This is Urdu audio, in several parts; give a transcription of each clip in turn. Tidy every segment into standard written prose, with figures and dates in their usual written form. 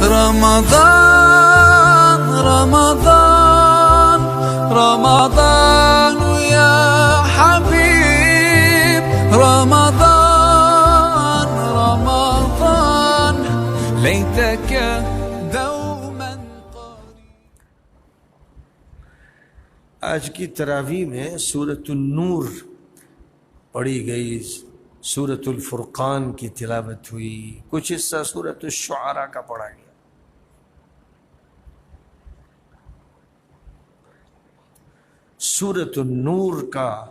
رمضان رمضان رمضان يا حبيب رمضان رمضان ليتك دوما قريب. آج کی تراویح میں سورۃ النور پڑھی گئی، سورۃ الفرقان کی تلاوت ہوئی، کچھ حصہ سورۃ الشعراء کا پڑھا گیا. سورۃ النور کا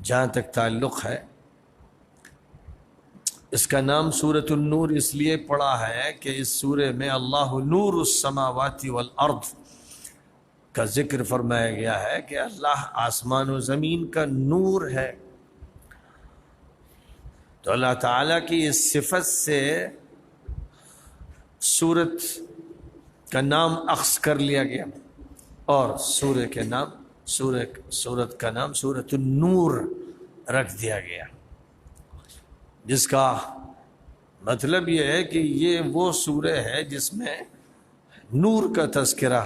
جہاں تک تعلق ہے، اس کا نام سورۃ النور اس لیے پڑھا ہے کہ اس سورہ میں اللہ نور السماوات والارض کا ذکر فرمایا گیا ہے کہ اللہ آسمان و زمین کا نور ہے. تو اللہ تعالیٰ کی اس صفت سے سورت کا نام اخذ کر لیا گیا اور سورت کا نام سورۃ النور رکھ دیا گیا، جس کا مطلب یہ ہے کہ یہ وہ سورہ ہے جس میں نور کا تذکرہ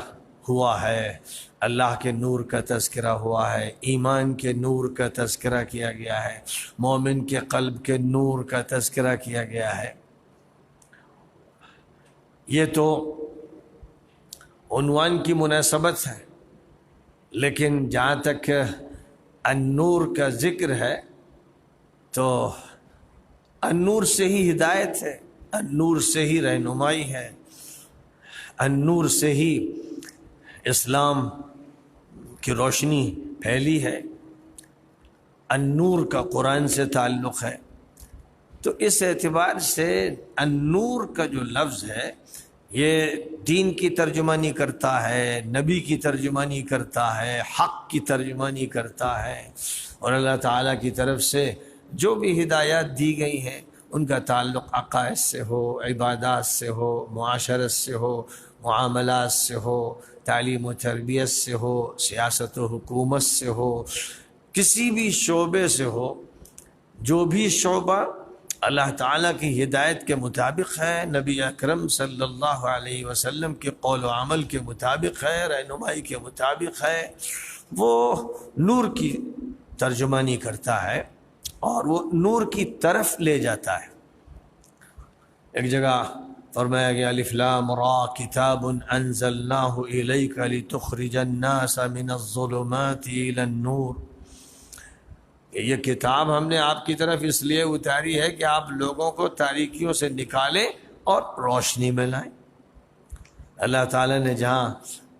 ہوا ہے، اللہ کے نور کا تذکرہ ہوا ہے، ایمان کے نور کا تذکرہ کیا گیا ہے، مومن کے قلب کے نور کا تذکرہ کیا گیا ہے. یہ تو عنوان کی مناسبت ہے، لیکن جہاں تک النور کا ذکر ہے تو النور سے ہی ہدایت ہے، النور سے ہی رہنمائی ہے، النور سے ہی اسلام کی روشنی پھیلی ہے، النور کا قرآن سے تعلق ہے. تو اس اعتبار سے النور کا جو لفظ ہے یہ دین کی ترجمانی کرتا ہے، نبی کی ترجمانی کرتا ہے، حق کی ترجمانی کرتا ہے، اور اللہ تعالیٰ کی طرف سے جو بھی ہدایات دی گئی ہیں ان کا تعلق عقائد سے ہو، عبادات سے ہو، معاشرت سے ہو، معاملات سے ہو، تعلیم و تربیت سے ہو، سیاست و حکومت سے ہو، کسی بھی شعبے سے ہو، جو بھی شعبہ اللہ تعالیٰ کی ہدایت کے مطابق ہے، نبی اکرم صلی اللہ علیہ وسلم کے قول و عمل کے مطابق ہے، رہنمائی کے مطابق ہے، وہ نور کی ترجمانی کرتا ہے اور وہ نور کی طرف لے جاتا ہے. ایک جگہ فرمایا گیا الف لام را کتاب انزلناہ الیک لتخرج الناس من الظلمات الی النور. یہ کتاب ہم نے آپ کی طرف اس لیے اتاری ہے کہ آپ لوگوں کو تاریکیوں سے نکالیں اور روشنی میں لائیں. اللہ تعالیٰ نے جہاں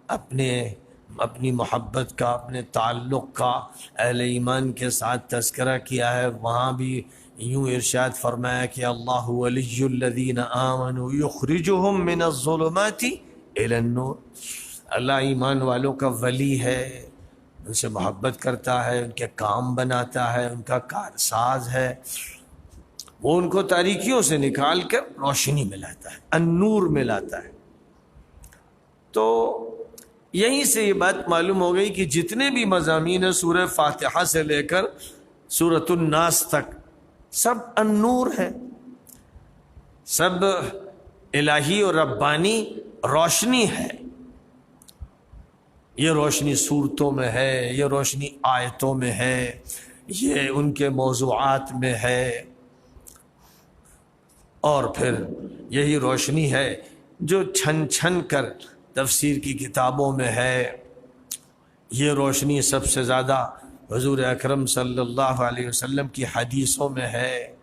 اپنی محبت کا، اپنے تعلق کا اہل ایمان کے ساتھ تذکرہ کیا ہے، وہاں بھی یوں ارشاد فرمایا کہ اللہ ولی الذین آمنوا یخرجہم من الظلمات الی النور. اللہ ایمان والوں کا ولی ہے، ان سے محبت کرتا ہے، ان کے کام بناتا ہے، ان کا کارساز ہے، وہ ان کو تاریکیوں سے نکال کر روشنی میں لاتا ہے، النور میں لاتا ہے. تو یہیں سے یہ بات معلوم ہو گئی کہ جتنے بھی مضامین ہیں سورہ فاتحہ سے لے کر سورۃ الناس تک سب النور ہے، سب الہی اور ربانی روشنی ہے. یہ روشنی صورتوں میں ہے، یہ روشنی آیتوں میں ہے، یہ ان کے موضوعات میں ہے، اور پھر یہی روشنی ہے جو چھن چھن کر تفسیر کی کتابوں میں ہے. یہ روشنی سب سے زیادہ حضور اکرم صلی اللہ علیہ وسلم کی حدیثوں میں ہے.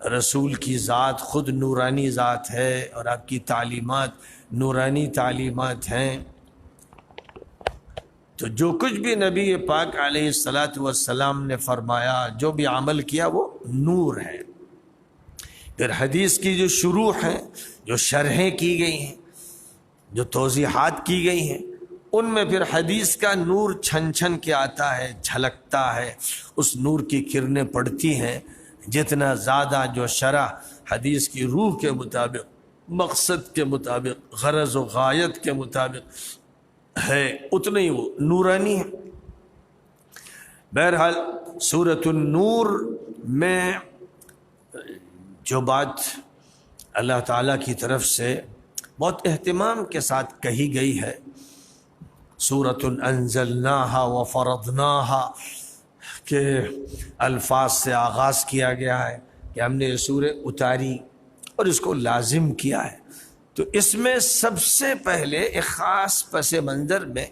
رسول کی ذات خود نورانی ذات ہے اور آپ کی تعلیمات نورانی تعلیمات ہیں. تو جو کچھ بھی نبی پاک علیہ الصلاۃ والسلام نے فرمایا، جو بھی عمل کیا، وہ نور ہے. پھر حدیث کی جو شروح ہیں، جو شرحیں کی گئی ہیں، جو توضیحات کی گئی ہیں، ان میں پھر حدیث کا نور چھن چھن کے آتا ہے، جھلکتا ہے، اس نور کی کرنیں پڑتی ہیں. جتنا زیادہ جو شرح حدیث کی روح کے مطابق، مقصد کے مطابق، غرض و غایت کے مطابق ہے، اتنا ہی وہ نورانی ہے. بہرحال سورۃ النور میں جو بات اللہ تعالیٰ کی طرف سے بہت اہتمام کے ساتھ کہی گئی ہے. سورۃ انزلناہا وفرضناہا کے الفاظ سے آغاز کیا گیا ہے کہ ہم نے یہ سورہ اتاری اور اس کو لازم کیا ہے. تو اس میں سب سے پہلے ایک خاص پس منظر میں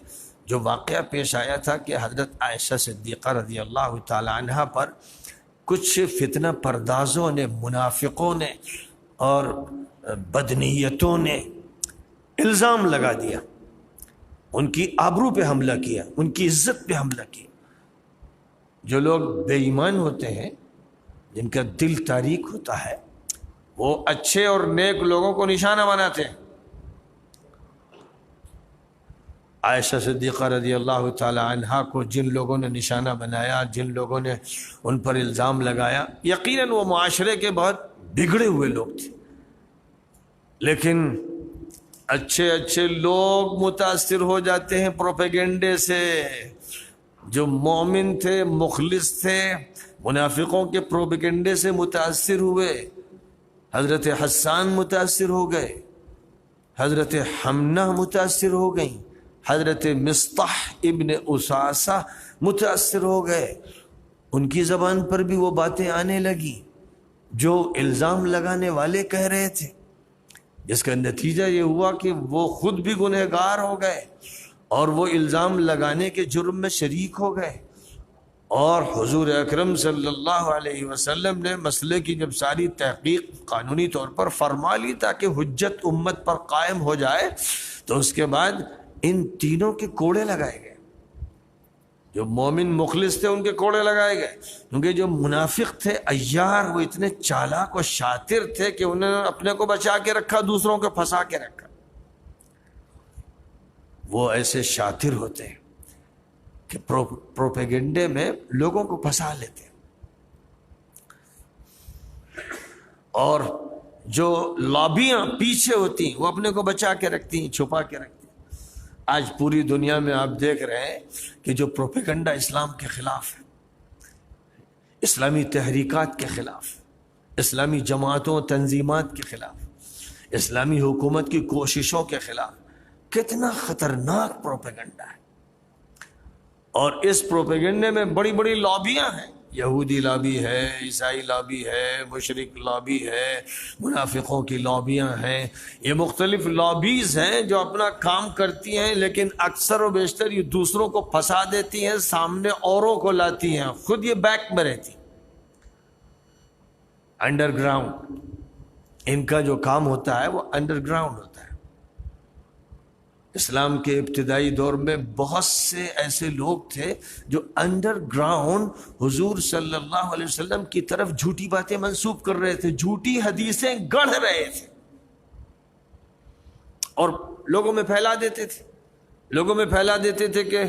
جو واقعہ پیش آیا تھا کہ حضرت عائشہ صدیقہ رضی اللہ تعالی عنہ پر کچھ فتنہ پردازوں نے، منافقوں نے اور بدنیتوں نے الزام لگا دیا، ان کی آبرو پہ حملہ کیا، ان کی عزت پہ حملہ کیا. جو لوگ بے ایمان ہوتے ہیں، جن کا دل تاریک ہوتا ہے، وہ اچھے اور نیک لوگوں کو نشانہ بناتے ہیں. عائشہ صدیقہ رضی اللہ تعالی عنہا کو جن لوگوں نے نشانہ بنایا، جن لوگوں نے ان پر الزام لگایا، یقیناً وہ معاشرے کے بہت بگڑے ہوئے لوگ تھے، لیکن اچھے اچھے لوگ متاثر ہو جاتے ہیں پروپیگنڈے سے. جو مومن تھے، مخلص تھے، منافقوں کے پروپیگنڈے سے متاثر ہوئے. حضرت حسان متاثر ہو گئے، حضرت حمنہ متاثر ہو گئیں، حضرت مصطح ابن اساسہ متاثر ہو گئے. ان کی زبان پر بھی وہ باتیں آنے لگی جو الزام لگانے والے کہہ رہے تھے، جس کا نتیجہ یہ ہوا کہ وہ خود بھی گنہگار ہو گئے اور وہ الزام لگانے کے جرم میں شریک ہو گئے. اور حضور اکرم صلی اللہ علیہ وسلم نے مسئلے کی جب ساری تحقیق قانونی طور پر فرما لی تاکہ حجت امت پر قائم ہو جائے، تو اس کے بعد ان تینوں کے کوڑے لگائے گئے. جو مومن مخلص تھے ان کے کوڑے لگائے گئے، کیونکہ جو منافق تھے عیار، وہ اتنے چالاک و شاطر تھے کہ انہوں نے اپنے کو بچا کے رکھا، دوسروں کو پھنسا کے رکھا. وہ ایسے شاطر ہوتے ہیں کہ پروپیگنڈے میں لوگوں کو پھنسا لیتے ہیں. اور جو لابیاں پیچھے ہوتی ہیں وہ اپنے کو بچا کے رکھتی ہیں، چھپا کے رکھتی ہیں. آج پوری دنیا میں آپ دیکھ رہے ہیں کہ جو پروپیگنڈا اسلام کے خلاف ہے، اسلامی تحریکات کے خلاف، اسلامی جماعتوں تنظیمات کے خلاف، اسلامی حکومت کی کوششوں کے خلاف، کتنا خطرناک پروپیگنڈا ہے. اور اس پروپیگنڈے میں بڑی بڑی لابیاں ہیں، یہودی لابی ہے، عیسائی لابی ہے، مشرک لابی ہے، منافقوں کی لابیاں ہیں. یہ مختلف لابیز ہیں جو اپنا کام کرتی ہیں، لیکن اکثر و بیشتر یہ دوسروں کو پھنسا دیتی ہیں، سامنے اوروں کو لاتی ہیں، خود یہ بیک میں رہتی. انڈر گراؤنڈ ان کا جو کام ہوتا ہے وہ انڈر گراؤنڈ ہوتا ہے. اسلام کے ابتدائی دور میں بہت سے ایسے لوگ تھے جو انڈر گراؤنڈ حضور صلی اللہ علیہ وسلم کی طرف جھوٹی باتیں منسوب کر رہے تھے، جھوٹی حدیثیں گڑھ رہے تھے اور لوگوں میں پھیلا دیتے تھے کہ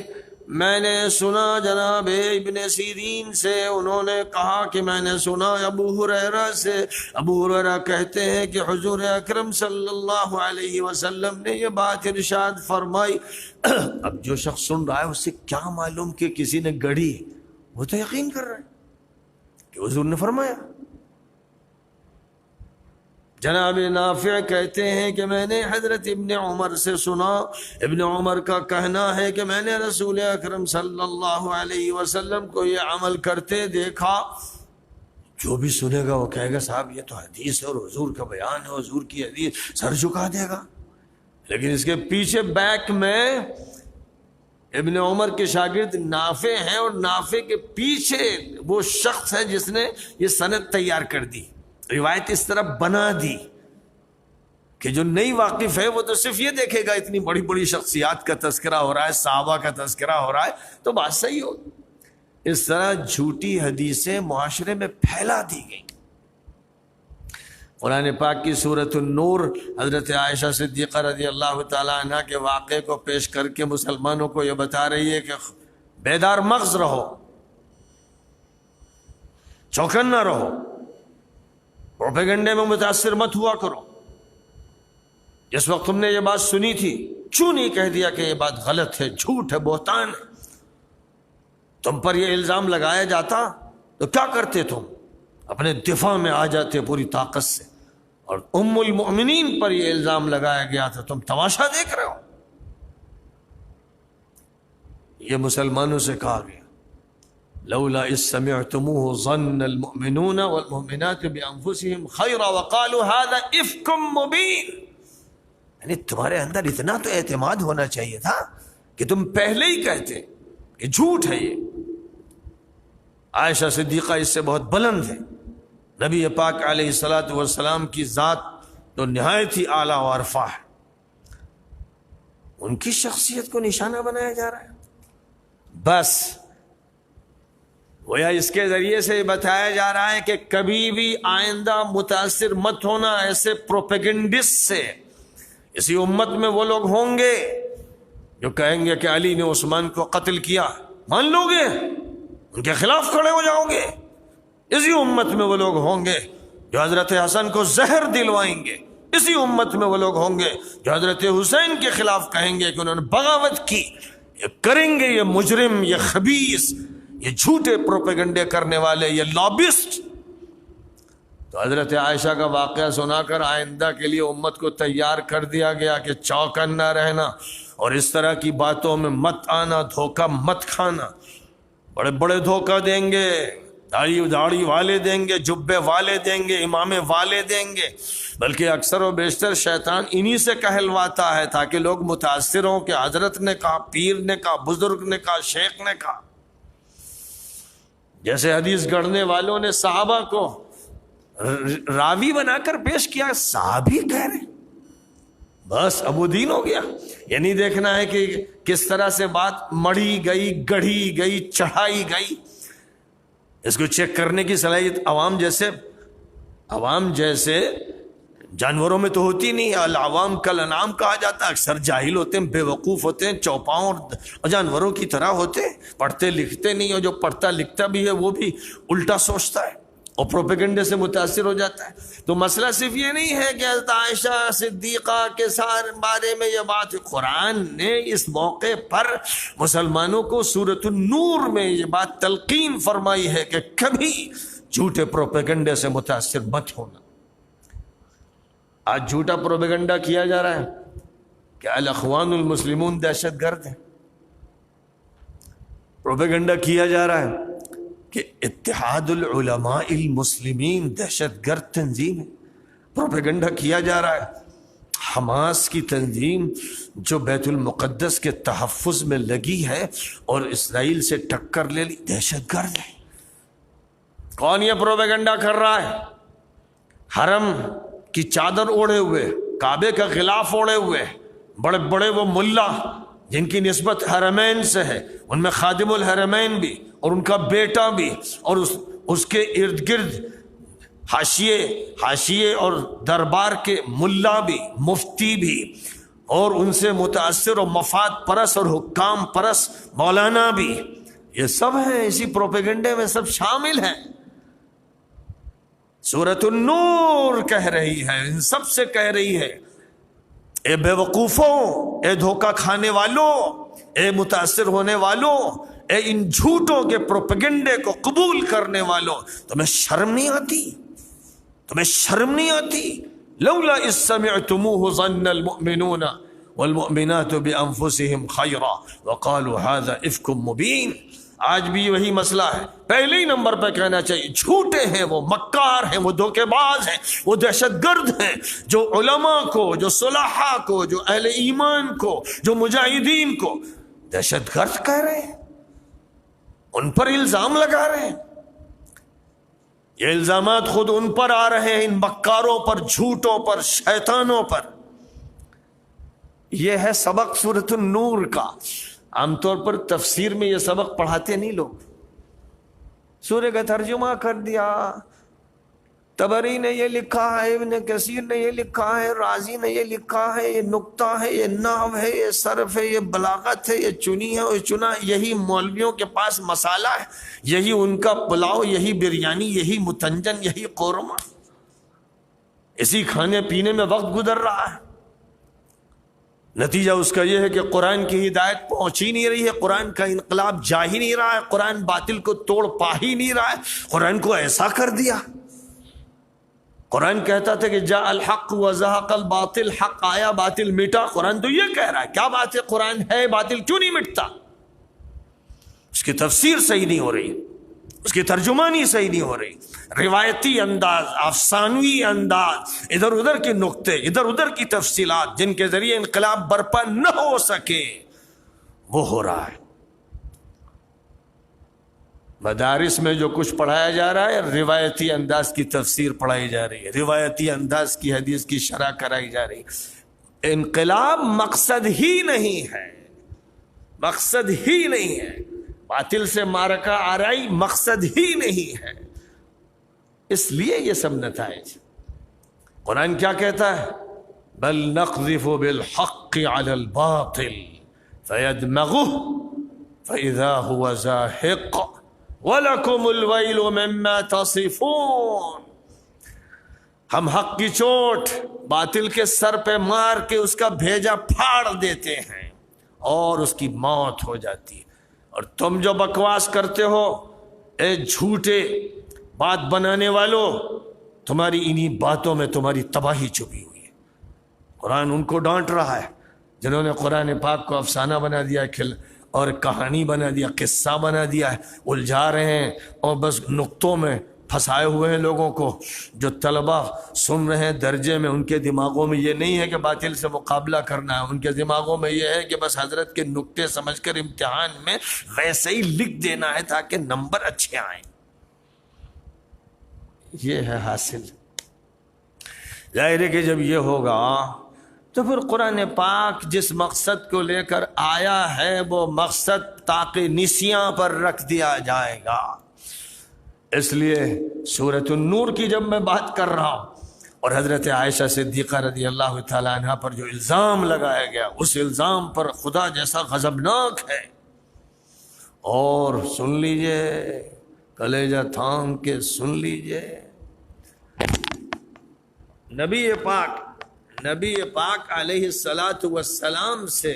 میں نے سنا جناب ابن سیرین سے، انہوں نے کہا کہ میں نے سنا ابو ہریرہ سے، ابو ہریرہ کہتے ہیں کہ حضور اکرم صلی اللہ علیہ وسلم نے یہ بات ارشاد فرمائی. اب جو شخص سن رہا ہے اسے کیا معلوم کہ کسی نے گڑھی، وہ تو یقین کر رہا ہے کہ حضور نے فرمایا. جناب نافع کہتے ہیں کہ میں نے حضرت ابن عمر سے سنا، ابن عمر کا کہنا ہے کہ میں نے رسول اکرم صلی اللہ علیہ وسلم کو یہ عمل کرتے دیکھا. جو بھی سنے گا وہ کہے گا صاحب یہ تو حدیث ہے اور حضور کا بیان ہے، حضور کی حدیث، سر جھکا دے گا. لیکن اس کے پیچھے بیک میں ابن عمر کے شاگرد نافع ہیں، اور نافع کے پیچھے وہ شخص ہے جس نے یہ سند تیار کر دی، روایت اس طرح بنا دی کہ جو نہیں واقف ہے وہ تو صرف یہ دیکھے گا اتنی بڑی بڑی شخصیات کا تذکرہ ہو رہا ہے، صحابہ کا تذکرہ ہو رہا ہے تو بات صحیح ہوگی. اس طرح جھوٹی حدیثیں معاشرے میں پھیلا دی گئیں. قرآن پاک کی سورۃ النور حضرت عائشہ صدیقہ رضی اللہ تعالیٰ عنہ کے واقعے کو پیش کر کے مسلمانوں کو یہ بتا رہی ہے کہ بیدار مغز رہو، چوکنا رہو، پروپیگنڈے میں متاثر مت ہوا کرو. جس وقت تم نے یہ بات سنی تھی کیوں نہیں کہہ دیا کہ یہ بات غلط ہے، جھوٹ ہے، بہتان ہے؟ تم پر یہ الزام لگایا جاتا تو کیا کرتے؟ تم اپنے دفاع میں آ جاتے پوری طاقت سے، اور ام المؤمنین پر یہ الزام لگایا گیا تھا تم تماشا دیکھ رہے ہو. یہ مسلمانوں سے کہا گیا لولا اذ سمعتموه ظن المؤمنون والمؤمنات بانفسهم خيرا وقالوا هذا افك مبين. یعنی تمہارے اندر اتنا تو اعتماد ہونا چاہیے تھا کہ تم پہلے ہی کہتے کہ جھوٹ ہے یہ. عائشہ صدیقہ اس سے بہت بلند ہے. نبی پاک علیہ الصلوۃ والسلام کی ذات تو نہایت ہی اعلیٰ و ارفع ہے, ان کی شخصیت کو نشانہ بنایا جا رہا ہے. بس گویا اس کے ذریعے سے بتایا جا رہا ہے کہ کبھی بھی آئندہ متاثر مت ہونا ایسے پروپیگنڈسٹ سے. اسی امت میں وہ لوگ ہوں گے جو کہیں گے کہ علی نے عثمان کو قتل کیا, مان لو گے, ان کے خلاف کھڑے ہو جاؤ گے. اسی امت میں وہ لوگ ہوں گے جو حضرت حسن کو زہر دلوائیں گے. اسی امت میں وہ لوگ ہوں گے جو حضرت حسین کے خلاف کہیں گے کہ انہوں نے بغاوت کی. یہ کریں گے یہ مجرم, یہ خبیث, یہ جھوٹے پروپیگنڈے کرنے والے, یہ لابسٹ. تو حضرت عائشہ کا واقعہ سنا کر آئندہ کے لیے امت کو تیار کر دیا گیا کہ چوکن نہ رہنا اور اس طرح کی باتوں میں مت آنا, دھوکہ مت کھانا. بڑے بڑے دھوکہ دیں گے, داڑھی والے دیں گے, جبے والے دیں گے, امامے والے دیں گے, بلکہ اکثر و بیشتر شیطان انہی سے کہلواتا ہے تاکہ لوگ متاثر ہوں کہ حضرت نے کہا, پیر نے کہا, بزرگ نے کہا, شیخ نے کہا. جیسے حدیث گڑھنے والوں نے صحابہ کو راوی بنا کر پیش کیا, صحابی کہہ رہے, بس ابو دین ہو گیا. یعنی دیکھنا ہے کہ کس طرح سے بات مڑی گئی, گڑھی گئی, چڑھائی گئی. اس کو چیک کرنے کی صلاحیت عوام جیسے جانوروں میں تو ہوتی نہیں. العوام کالانعام کہا جاتا ہے. اکثر جاہل ہوتے ہیں, بے وقوف ہوتے ہیں, چوپاؤں اور جانوروں کی طرح ہوتے ہیں, پڑھتے لکھتے نہیں, اور جو پڑھتا لکھتا بھی ہے وہ بھی الٹا سوچتا ہے اور پروپیگنڈے سے متاثر ہو جاتا ہے. تو مسئلہ صرف یہ نہیں ہے کہ حضرت عائشہ صدیقہ کے سارے بارے میں یہ بات. قرآن نے اس موقع پر مسلمانوں کو سورۃ النور میں یہ بات تلقین فرمائی ہے کہ کبھی جھوٹے پروپیگنڈے سے متاثر مت ہونا. آج جھوٹا پروپیگنڈا کیا جا رہا ہے کہ الاخوان المسلمون دہشت گرد ہیں. پروپیگنڈا کیا جا رہا ہے کہ اتحاد العلماء المسلمین دہشت گرد تنظیم ہے. پروپیگنڈا کیا جا رہا ہے حماس کی تنظیم جو بیت المقدس کے تحفظ میں لگی ہے اور اسرائیل سے ٹکر لے لی, دہشت گرد ہے. کون یہ پروپیگنڈا کر رہا ہے؟ حرم کی چادر اوڑھے ہوئے, کعبے کا غلاف اوڑھے ہوئے بڑے بڑے وہ ملا جن کی نسبت حرمین سے ہے, ان میں خادم الحرمین بھی اور ان کا بیٹا بھی, اور اس کے ارد گرد حاشیے اور دربار کے ملا بھی, مفتی بھی, اور ان سے متاثر و مفاد پرس اور حکام پرس مولانا بھی. یہ سب ہیں اسی پروپیگنڈے میں, سب شامل ہیں. سورۃ النور کہہ رہی ہے, ان سب سے کہہ رہی ہے, اے بے وقوفوں, اے دھوکہ کھانے والوں, اے متاثر ہونے والوں, اے ان جھوٹوں کے پروپیگنڈے کو قبول کرنے والوں, تمہیں شرم نہیں آتی؟ تمہیں شرم نہیں آتی؟ لولا اذ سمعتموه ظن المؤمنون والمؤمنات بانفسهم خیرا وقالوا هذا افک مبین. آج بھی وہی مسئلہ ہے. پہلے ہی نمبر پہ کہنا چاہیے جھوٹے ہیں, وہ مکار ہیں, وہ دھوکے باز ہیں, وہ دہشت گرد ہیں جو علماء کو, جو صلحاء کو, جو اہل ایمان کو, جو مجاہدین کو دہشت گرد کہہ رہے ہیں, ان پر الزام لگا رہے ہیں. یہ الزامات خود ان پر آ رہے ہیں, ان مکاروں پر, جھوٹوں پر, شیطانوں پر. یہ ہے سبق سورۃ النور کا. عام طور پر تفسیر میں یہ سبق پڑھاتے نہیں لوگ. سورہ کا ترجمہ کر دیا, طبری نے یہ لکھا ہے, ابن کثیر نے یہ لکھا ہے, رازی نے یہ لکھا ہے, یہ نکتہ ہے, یہ نحو ہے, یہ صرف ہے, یہ بلاغت ہے, یہ چنی ہے اور چنا. یہی مولویوں کے پاس مسالہ ہے, یہی ان کا پلاؤ, یہی بریانی, یہی متنجن, یہی قورمہ. اسی کھانے پینے میں وقت گزر رہا ہے. نتیجہ اس کا یہ ہے کہ قرآن کی ہدایت پہنچ ہی نہیں رہی ہے, قرآن کا انقلاب جا ہی نہیں رہا ہے, قرآن باطل کو توڑ پا ہی نہیں رہا ہے. قرآن کو ایسا کر دیا, قرآن کہتا تھا کہ جاء الحق وزهق الباطل، حق آیا باطل مٹا. قرآن تو یہ کہہ رہا ہے. کیا بات ہے، قرآن ہے، باطل کیوں نہیں مٹتا؟ اس کی تفسیر صحیح نہیں ہو رہی، اس کی ترجمانی صحیح نہیں ہو رہی. روایتی انداز، افسانوی انداز، ادھر ادھر کے نقطے، ادھر ادھر کی تفصیلات جن کے ذریعے انقلاب برپا نہ ہو سکے، وہ ہو رہا ہے. مدارس میں جو کچھ پڑھایا جا رہا ہے، روایتی انداز کی تفسیر پڑھائی جا رہی ہے، روایتی انداز کی حدیث کی شرح کرائی جا رہی ہے. انقلاب مقصد ہی نہیں ہے، مقصد ہی نہیں ہے. باطل سے معرکہ آرائی مقصد ہی نہیں ہے. اس لیے یہ سب نتائج. قرآن کیا کہتا ہے؟ بل نقذف بالحق على الباطل فيدمغه فإذا هو زاهق وَلَكُمُ الْوَيْلُ مِمَّا تَصِفُونَ. ہم حق کی چوٹ باطل کے سر پہ مار کے اس کا بھیجا پھاڑ دیتے ہیں اور اس کی موت ہو جاتی ہے. اور تم جو بکواس کرتے ہو، اے جھوٹے بات بنانے والوں، تمہاری انہی باتوں میں تمہاری تباہی چھپی ہوئی ہے. قرآن ان کو ڈانٹ رہا ہے جنہوں نے قرآن پاک کو افسانہ بنا دیا اور کہانی بنا دیا، قصہ بنا دیا ہے. الجھا رہے ہیں اور بس نقطوں میں پھنسائے ہوئے ہیں لوگوں کو. جو طلبہ سن رہے ہیں درجے میں، ان کے دماغوں میں یہ نہیں ہے کہ باطل سے مقابلہ کرنا ہے، ان کے دماغوں میں یہ ہے کہ بس حضرت کے نقطے سمجھ کر امتحان میں ویسے ہی لکھ دینا ہے تاکہ نمبر اچھے آئیں. یہ ہے حاصل. ظاہر ہے کہ جب یہ ہوگا تو پھر قرآن پاک جس مقصد کو لے کر آیا ہے وہ مقصد تاکہ نسیاں پر رکھ دیا جائے گا. اس لیے سورۃ النور کی جب میں بات کر رہا ہوں اور حضرت عائشہ صدیقہ رضی اللہ تعالیٰ عنہ پر جو الزام لگایا گیا، اس الزام پر خدا جیسا غضبناک ہے. اور سن لیجئے، کلیجہ تھام کے سن لیجئے، نبی پاک علیہ الصلاۃ والسلام سے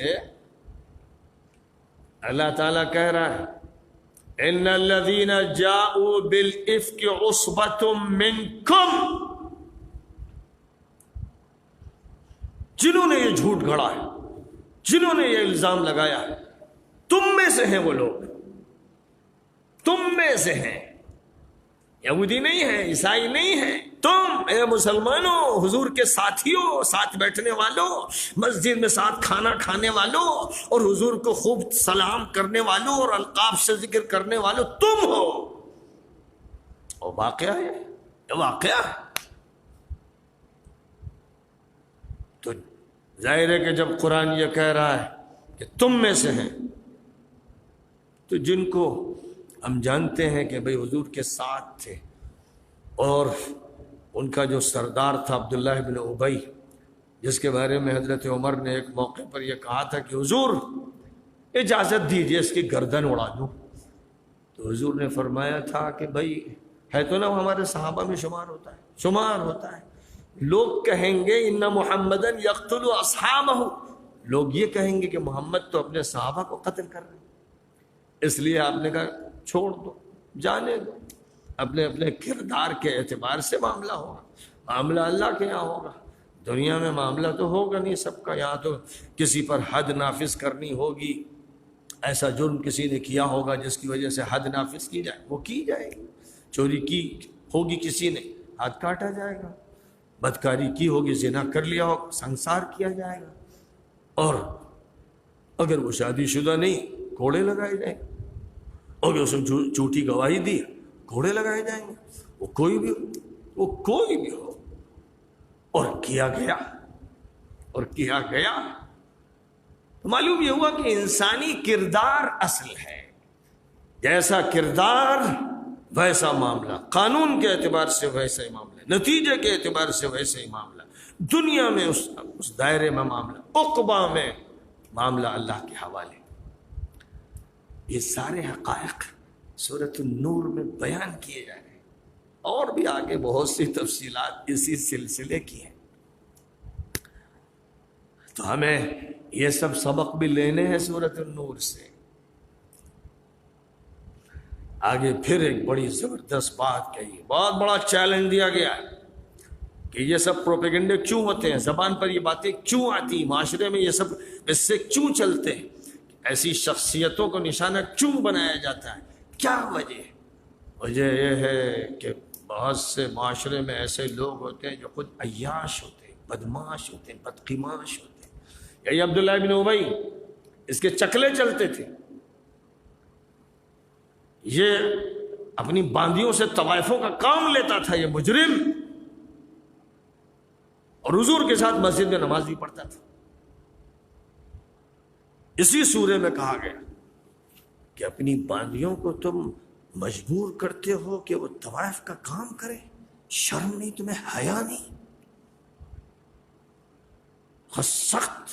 اللہ تعالیٰ کہہ رہا ہے ان الذین جاءوا بالافک عصبۃ منکم، جنہوں نے یہ جھوٹ گھڑا ہے، جنہوں نے یہ الزام لگایا ہے، تم میں سے ہیں وہ لوگ، تم میں سے ہیں. یہودی نہیں ہے، عیسائی نہیں ہے، تم اے مسلمانوں، حضور کے ساتھیوں، ساتھ بیٹھنے والوں، مسجد میں ساتھ کھانا کھانے والوں، اور حضور کو خوب سلام کرنے والوں اور القاب سے ذکر کرنے والوں تم ہو. اور واقعہ ہے، یہ واقعہ ہے. تو ظاہر ہے کہ جب قرآن یہ کہہ رہا ہے کہ تم میں سے ہیں، تو جن کو ہم جانتے ہیں کہ بھئی حضور کے ساتھ تھے، اور ان کا جو سردار تھا عبداللہ بن ابی، جس کے بارے میں حضرت عمر نے ایک موقع پر یہ کہا تھا کہ حضور اجازت دیجئے اس کی گردن اڑا دوں. تو حضور نے فرمایا تھا کہ بھئی ہے تو نا وہ ہمارے صحابہ میں شمار ہوتا ہے. لوگ کہیں گے ان محمدن یقتل اصحابہ، لوگ یہ کہیں گے کہ محمد تو اپنے صحابہ کو قتل کر رہے ہیں. اس لیے آپ نے کہا چھوڑ دو، جانے دو، اپنے اپنے کردار کے اعتبار سے معاملہ ہوگا، معاملہ اللہ کے یہاں ہوگا. دنیا میں معاملہ تو ہوگا نہیں سب کا، یہاں تو کسی پر حد نافذ کرنی ہوگی. ایسا جرم کسی نے کیا ہوگا جس کی وجہ سے حد نافذ کی جائے، وہ کی جائے گی. چوری کی ہوگی کسی نے، ہاتھ کاٹا جائے گا. بدکاری کی ہوگی، زنا کر لیا ہوگا، سنسار کیا جائے گا. اور اگر وہ شادی شدہ نہیں، کوڑے لگائے جائیں گے. اگر اس نے جھوٹی گواہی دی، کوڑے لگائے جائیں گے. وہ کوئی بھی ہو. اور کیا گیا تو معلوم یہ ہوا کہ انسانی کردار اصل ہے. جیسا کردار ویسا معاملہ، قانون کے اعتبار سے ویسا ہی معاملہ، نتیجے کے اعتبار سے ویسا ہی معاملہ. دنیا میں اس دائرے میں معاملہ، عقبہ میں معاملہ اللہ کے حوالے. یہ سارے حقائق سورۃ النور میں بیان کیے جا رہے ہیں، اور بھی آگے بہت سی تفصیلات اسی سلسلے کی ہیں. تو ہمیں یہ سب سبق بھی لینے ہیں سورۃ النور سے. آگے پھر ایک بڑی زبردست بات کہی، بہت بڑا چیلنج دیا گیا ہے. کہ یہ سب پروپیگنڈے کیوں ہوتے ہیں، زبان پر یہ باتیں کیوں آتی، معاشرے میں یہ سب اس سے کیوں چلتے ہیں، ایسی شخصیتوں کو نشانہ کیوں بنایا جاتا ہے، کیا وجہ؟ وجہ یہ ہے کہ بہت سے معاشرے میں ایسے لوگ ہوتے ہیں جو خود عیاش ہوتے ہیں، بدماش ہوتے ہیں، بدقماش ہوتے ہیں۔ یہی عبداللہ بن ابی، اس کے چکلے چلتے تھے، یہ اپنی باندیوں سے طوائفوں کا کام لیتا تھا، یہ مجرم، اور حضور کے ساتھ مسجد میں نماز بھی پڑھتا تھا۔ اسی سورے میں کہا گیا کہ اپنی باندیوں کو تم مجبور کرتے ہو کہ وہ طوائف کا کام کرے، شرم نہیں تمہیں، حیا نہیں؟ سخت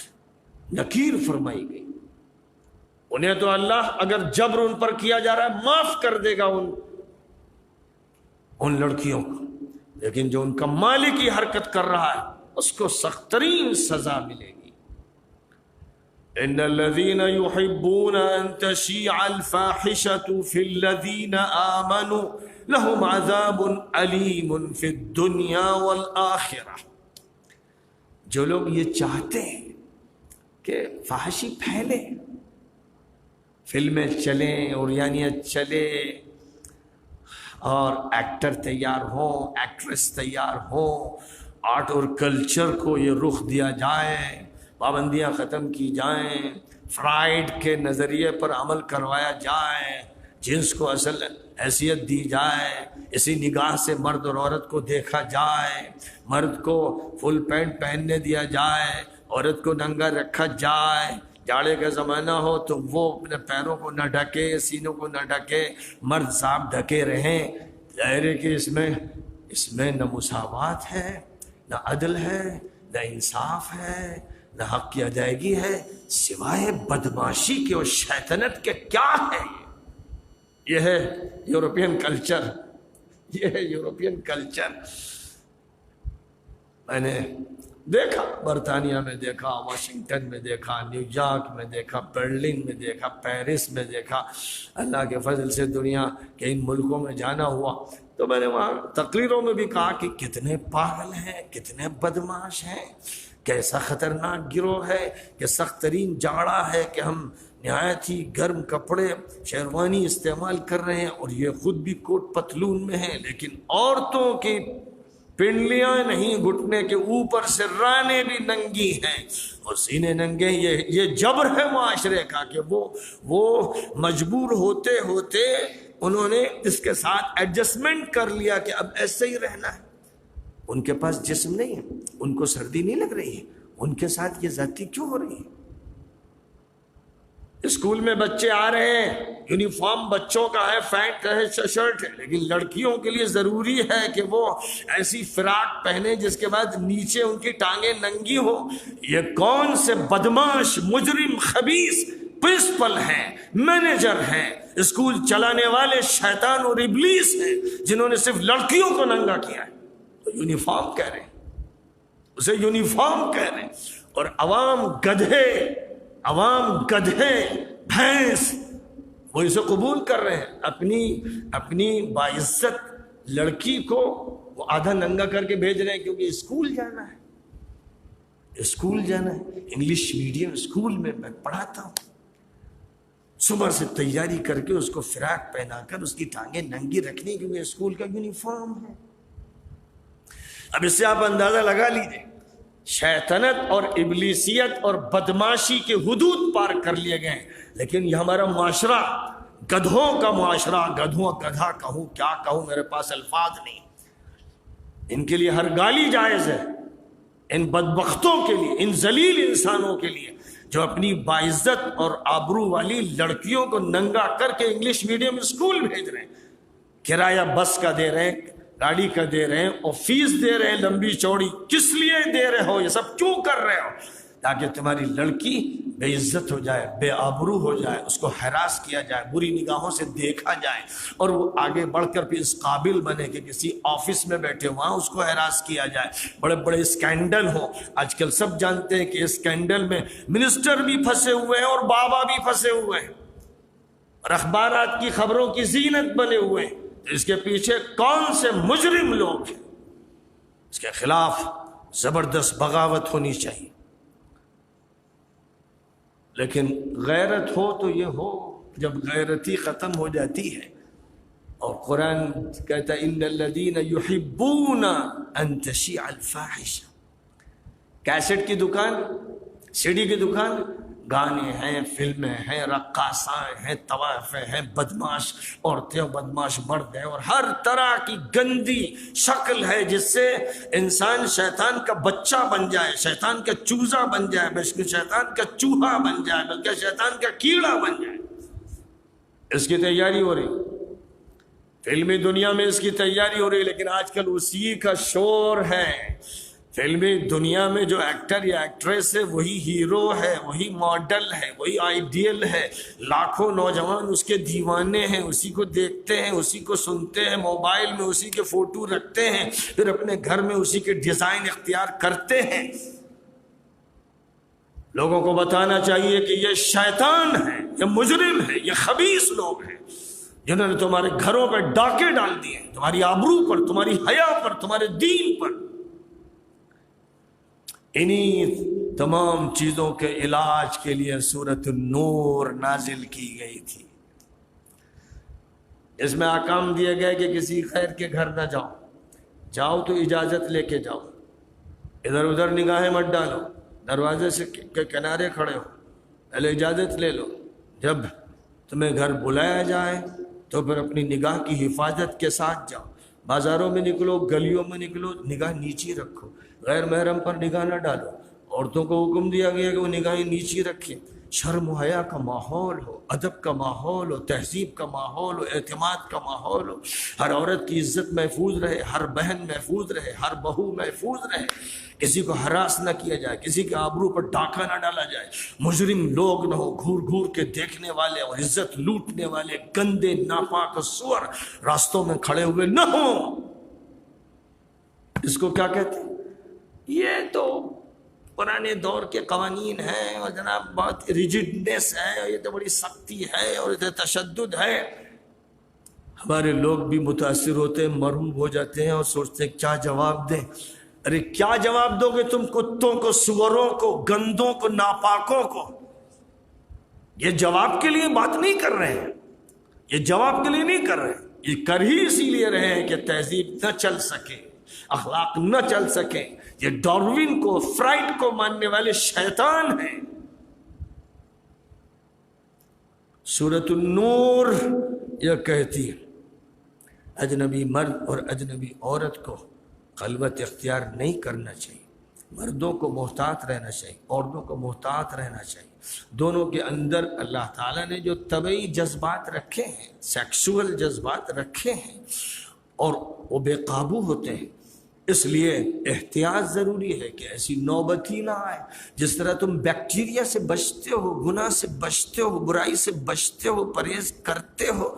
نکیر فرمائی گئی۔ انہیں تو اللہ اگر جبر ان پر کیا جا رہا ہے معاف کر دے گا ان لڑکیوں کو، لیکن جو ان کا مالک ہی حرکت کر رہا ہے اس کو سخت ترین سزا ملے گی۔ ان الذين يحبون ان تشيع الفاحشة في الذين آمنوا لهم عذاب أليم في الدنيا والآخرة۔ جو لوگ یہ چاہتے ہیں کہ فحاشی پھیلے، فلمیں چلیں، اوریانیت چلے، اور ایکٹر تیار ہوں، ایکٹریس تیار ہوں، آرٹ اور کلچر کو یہ رخ دیا جائے، پابندیاں ختم کی جائیں، فرائیڈ کے نظریے پر عمل کروایا جائے، جنس کو اصل حیثیت دی جائے، اسی نگاہ سے مرد اور عورت کو دیکھا جائے، مرد کو فل پینٹ پہننے دیا جائے، عورت کو ننگا رکھا جائے، جاڑے کا زمانہ ہو تو وہ اپنے پیروں کو نہ ڈھکے، سینوں کو نہ ڈھکے، مرد صاحب ڈھکے رہیں۔ ظاہر ہے کہ اس میں نہ مساوات ہے، نہ عدل ہے، نہ انصاف ہے، نہ حق کی ادائیگی ہے، سوائے بدماشی کے اور شیطنت کے۔ کیا ہے یہ ہے یورپین کلچر، یہ ہے یورپین کلچر۔ میں نے دیکھا، برطانیہ میں دیکھا، واشنگٹن میں دیکھا، نیو یارک میں دیکھا، برلن میں دیکھا، پیرس میں دیکھا، اللہ کے فضل سے دنیا کے ان ملکوں میں جانا ہوا تو میں نے وہاں تقریروں میں بھی کہا کہ کتنے پاگل ہیں، کتنے بدماش ہیں، کیسا خطرناک گروہ ہے، کہ سخت ترین جاڑا ہے کہ ہم نہایت ہی گرم کپڑے شیروانی استعمال کر رہے ہیں، اور یہ خود بھی کوٹ پتلون میں ہیں، لیکن عورتوں کی پنڈلیاں نہیں، گھٹنے کے اوپر سے رانے بھی ننگی ہیں اور سینے ننگے۔ یہ جبر ہے معاشرے کا کہ وہ مجبور ہوتے ہوتے انہوں نے اس کے ساتھ ایڈجسٹمنٹ کر لیا کہ اب ایسے ہی رہنا ہے۔ ان کے پاس جسم نہیں ہے، ان کو سردی نہیں لگ رہی ہے، ان کے ساتھ یہ زیادتی کیوں ہو رہی ہے؟ اسکول میں بچے آ رہے ہیں، یونیفارم بچوں کا ہے، پینٹ ہے، شرٹ ہے، لیکن لڑکیوں کے لیے ضروری ہے کہ وہ ایسی فراق پہنے جس کے بعد نیچے ان کی ٹانگیں ننگی ہوں۔ یہ کون سے بدماش، مجرم، خبیث پرنسپل ہیں، مینیجر ہیں، اسکول چلانے والے شیطان اور ابلیس ہیں جنہوں نے صرف لڑکیوں کو ننگا کیا ہے؟ تو یونیفارم کہہ رہے ہیں، اسے یونیفارم کہہ رہے ہیں، اور عوام گدھے بھینس وہ اسے قبول کر رہے ہیں۔ اپنی باعزت لڑکی کو وہ آدھا ننگا کر کے بھیج رہے ہیں کیونکہ اسکول جانا ہے۔ انگلش میڈیم اسکول میں پڑھاتا ہوں، صبح سے تیاری کر کے اس کو فراق پہنا کر اس کی ٹانگیں ننگی رکھنی کیونکہ اسکول کا یونیفارم ہے۔ اب اس سے آپ اندازہ لگا لیجیے، شیطنت اور ابلیسیت اور بدماشی کے حدود پار کر لیے گئے ہیں۔ لیکن یہ ہمارا معاشرہ گدھوں کا معاشرہ، گدھا کہوں کیا کہوں، میرے پاس الفاظ نہیں، ان کے لیے ہر گالی جائز ہے، ان بدبختوں کے لیے، ان ذلیل انسانوں کے لیے جو اپنی باعزت اور آبرو والی لڑکیوں کو ننگا کر کے انگلش میڈیم اسکول بھیج رہے ہیں، کرایہ بس کا دے رہے ہیں، گاڑی کا دے رہے ہیں، اور فیس دے رہے ہیں لمبی چوڑی۔ کس لیے دے رہے ہو؟ یہ سب کیوں کر رہے ہو؟ تاکہ تمہاری لڑکی بے عزت ہو جائے، بے آبرو ہو جائے، اس کو ہراس کیا جائے، بری نگاہوں سے دیکھا جائے، اور وہ آگے بڑھ کر پھر اس قابل بنے کہ کسی آفس میں بیٹھے وہاں اس کو ہراس کیا جائے، بڑے بڑے اسکینڈل ہوں۔ آج کل سب جانتے ہیں کہ اسکینڈل میں منسٹر بھی پھنسے ہوئے ہیں اور بابا بھی پھنسے ہوئے ہیں، اور اخبارات کی خبروں کی زینت بنے ہوئے ہیں۔ اس کے پیچھے کون سے مجرم لوگ ہیں؟ اس کے خلاف زبردست بغاوت ہونی چاہیے. لیکن غیرت ہو تو یہ ہو جب غیرتی ختم ہو جاتی ہے. اور قرآن کہتا ہے ان الذین یحبون ان تشیع الفاحشہ. کیسٹ کی دکان، سی ڈی کی دکان، گانے ہیں، فلمیں ہیں، رقاصائیں ہیں، طوائفیں ہیں، بدماش عورتیں اور بدماش مرد ہیں، اور ہر طرح کی گندی شکل ہے جس سے انسان شیطان کا بچہ بن جائے، شیطان کا چوزا بن جائے، بلکہ شیطان کا چوہا بن جائے، بلکہ شیطان کا کیڑا بن جائے. اس کی تیاری ہو رہی، فلمی دنیا میں اس کی تیاری ہو رہی. لیکن آج کل اسی کا شور ہے. فلمی دنیا میں جو ایکٹر یا ایکٹریس ہے وہی ہیرو ہے، وہی ماڈل ہے، وہی آئیڈیل ہے. لاکھوں نوجوان اس کے دیوانے ہیں، اسی کو دیکھتے ہیں، اسی کو سنتے ہیں، موبائل میں اسی کے فوٹو رکھتے ہیں، پھر اپنے گھر میں اسی کے ڈیزائن اختیار کرتے ہیں. لوگوں کو بتانا چاہیے کہ یہ شیطان ہے، یہ مجرم ہے، یہ خبیث لوگ ہیں جنہوں نے تمہارے گھروں پہ ڈاکے ڈال دیے، تمہاری آبرو پر، تمہاری حیا پر، تمہارے دین پر. انہی تمام چیزوں کے علاج کے لیے سورۃ النور نازل کی گئی تھی. اس میں احکام دیے گئے کہ کسی خیر کے گھر نہ جاؤ، جاؤ تو اجازت لے کے جاؤ، ادھر ادھر نگاہیں مت ڈالو، دروازے سے کے کنارے کھڑے ہو، پہلے اجازت لے لو. جب تمہیں گھر بلایا جائے تو پھر اپنی نگاہ کی حفاظت کے ساتھ جاؤ. بازاروں میں نکلو، گلیوں میں نکلو، نگاہ نیچی رکھو، غیر محرم پر نگاہ نہ ڈالو. عورتوں کو حکم دیا گیا کہ وہ نگاہیں نیچی رکھیں. شرم و حیا کا ماحول ہو، ادب کا ماحول ہو، تہذیب کا ماحول ہو، اعتماد کا ماحول ہو. ہر عورت کی عزت محفوظ رہے، ہر بہن محفوظ رہے، ہر بہو محفوظ رہے. کسی کو ہراس نہ کیا جائے، کسی کے آبرو پر ڈاکہ نہ ڈالا جائے، مجرم لوگ نہ ہو، گھور گھور کے دیکھنے والے اور عزت لوٹنے والے گندے ناپاک سور راستوں میں کھڑے ہوئے نہ ہوں. اس کو کیا کہتے ہیں؟ یہ تو پرانے دور کے قوانین ہیں اور جناب بہت ریجڈنس ہے، اور یہ تو بڑی سختی ہے اور یہ تشدد ہے. ہمارے لوگ بھی متاثر ہوتے ہیں، مرعوب ہو جاتے ہیں اور سوچتے ہیں کیا جواب دیں. ارے کیا جواب دو گے تم کتوں کو، سوروں کو، گندوں کو، ناپاکوں کو؟ یہ جواب کے لیے بات نہیں کر رہے ہیں، یہ جواب کے لیے نہیں کر رہے ہیں، یہ کر ہی اسی لیے رہے ہیں کہ تہذیب نہ چل سکے، اخلاق نہ چل سکے. یہ ڈاروین کو، فرائڈ کو ماننے والے شیطان ہیں. سورۃ النور یہ کہتی ہے اجنبی مرد اور اجنبی عورت کو خلوت اختیار نہیں کرنا چاہیے. مردوں کو محتاط رہنا چاہیے، عورتوں کو محتاط رہنا چاہیے. دونوں کے اندر اللہ تعالیٰ نے جو طبعی جذبات رکھے ہیں، سیکسول جذبات رکھے ہیں، اور وہ بے قابو ہوتے ہیں. اس لیے احتیاط ضروری ہے کہ ایسی نوبت ہی نہ آئے. جس طرح تم بیکٹیریا سے بچتے ہو، گناہ سے بچتے ہو، برائی سے بچتے ہو، پرہیز کرتے ہو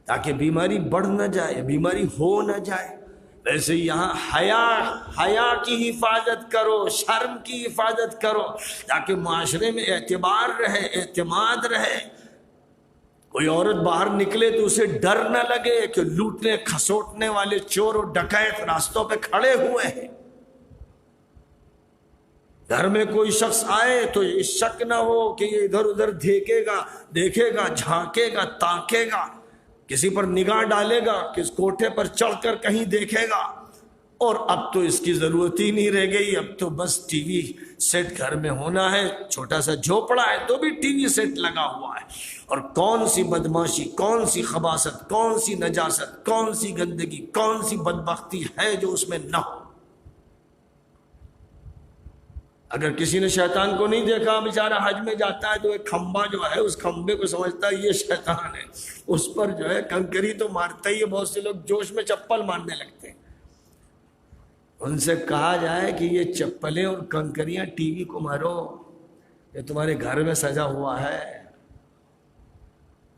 تاکہ بیماری بڑھ نہ جائے، بیماری ہو نہ جائے، ویسے یہاں حیا کی حفاظت کرو، شرم کی حفاظت کرو تاکہ معاشرے میں اعتبار رہے، اعتماد رہے. کوئی عورت باہر نکلے تو اسے ڈر نہ لگے کہ لوٹنے کھسوٹنے والے چور اور ڈکیت راستوں پہ کھڑے ہوئے ہیں. گھر میں کوئی شخص آئے تو یہ شک نہ ہو کہ یہ ادھر ادھر دیکھے گا، جھانکے گا، تاکے گا، کسی پر نگاہ ڈالے گا، کس کوٹھے پر چڑھ کر کہیں دیکھے گا. اور اب تو اس کی ضرورت ہی نہیں رہ گئی. اب تو بس ٹی وی سیٹ گھر میں ہونا ہے، چھوٹا سا جھوپڑا ہے تو بھی ٹی وی سیٹ لگا ہوا ہے. اور کون سی بدماشی، کون سی خباثت، کون سی نجاست، کون سی گندگی، کون سی بدبختی ہے جو اس میں نہ ہو. اگر کسی نے شیطان کو نہیں دیکھا، بیچارہ حج میں جاتا ہے تو ایک کھمبا جو ہے اس کھمبے کو سمجھتا ہے یہ شیطان ہے، اس پر جو ہے کنکری تو مارتا ہی ہے. بہت سے لوگ جوش میں چپل مارنے لگتے ہیں. ان سے کہا جائے کہ یہ چپلیں اور کنکریاں ٹی وی کو مارو، یہ تمہارے گھر میں سجا ہوا ہے،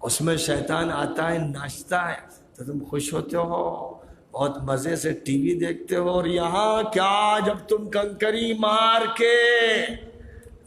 اس میں شیطان آتا ہے، ناچتا ہے تو تم خوش ہوتے ہو، بہت مزے سے ٹی وی دیکھتے ہو. اور یہاں کیا جب تم کنکری مار کے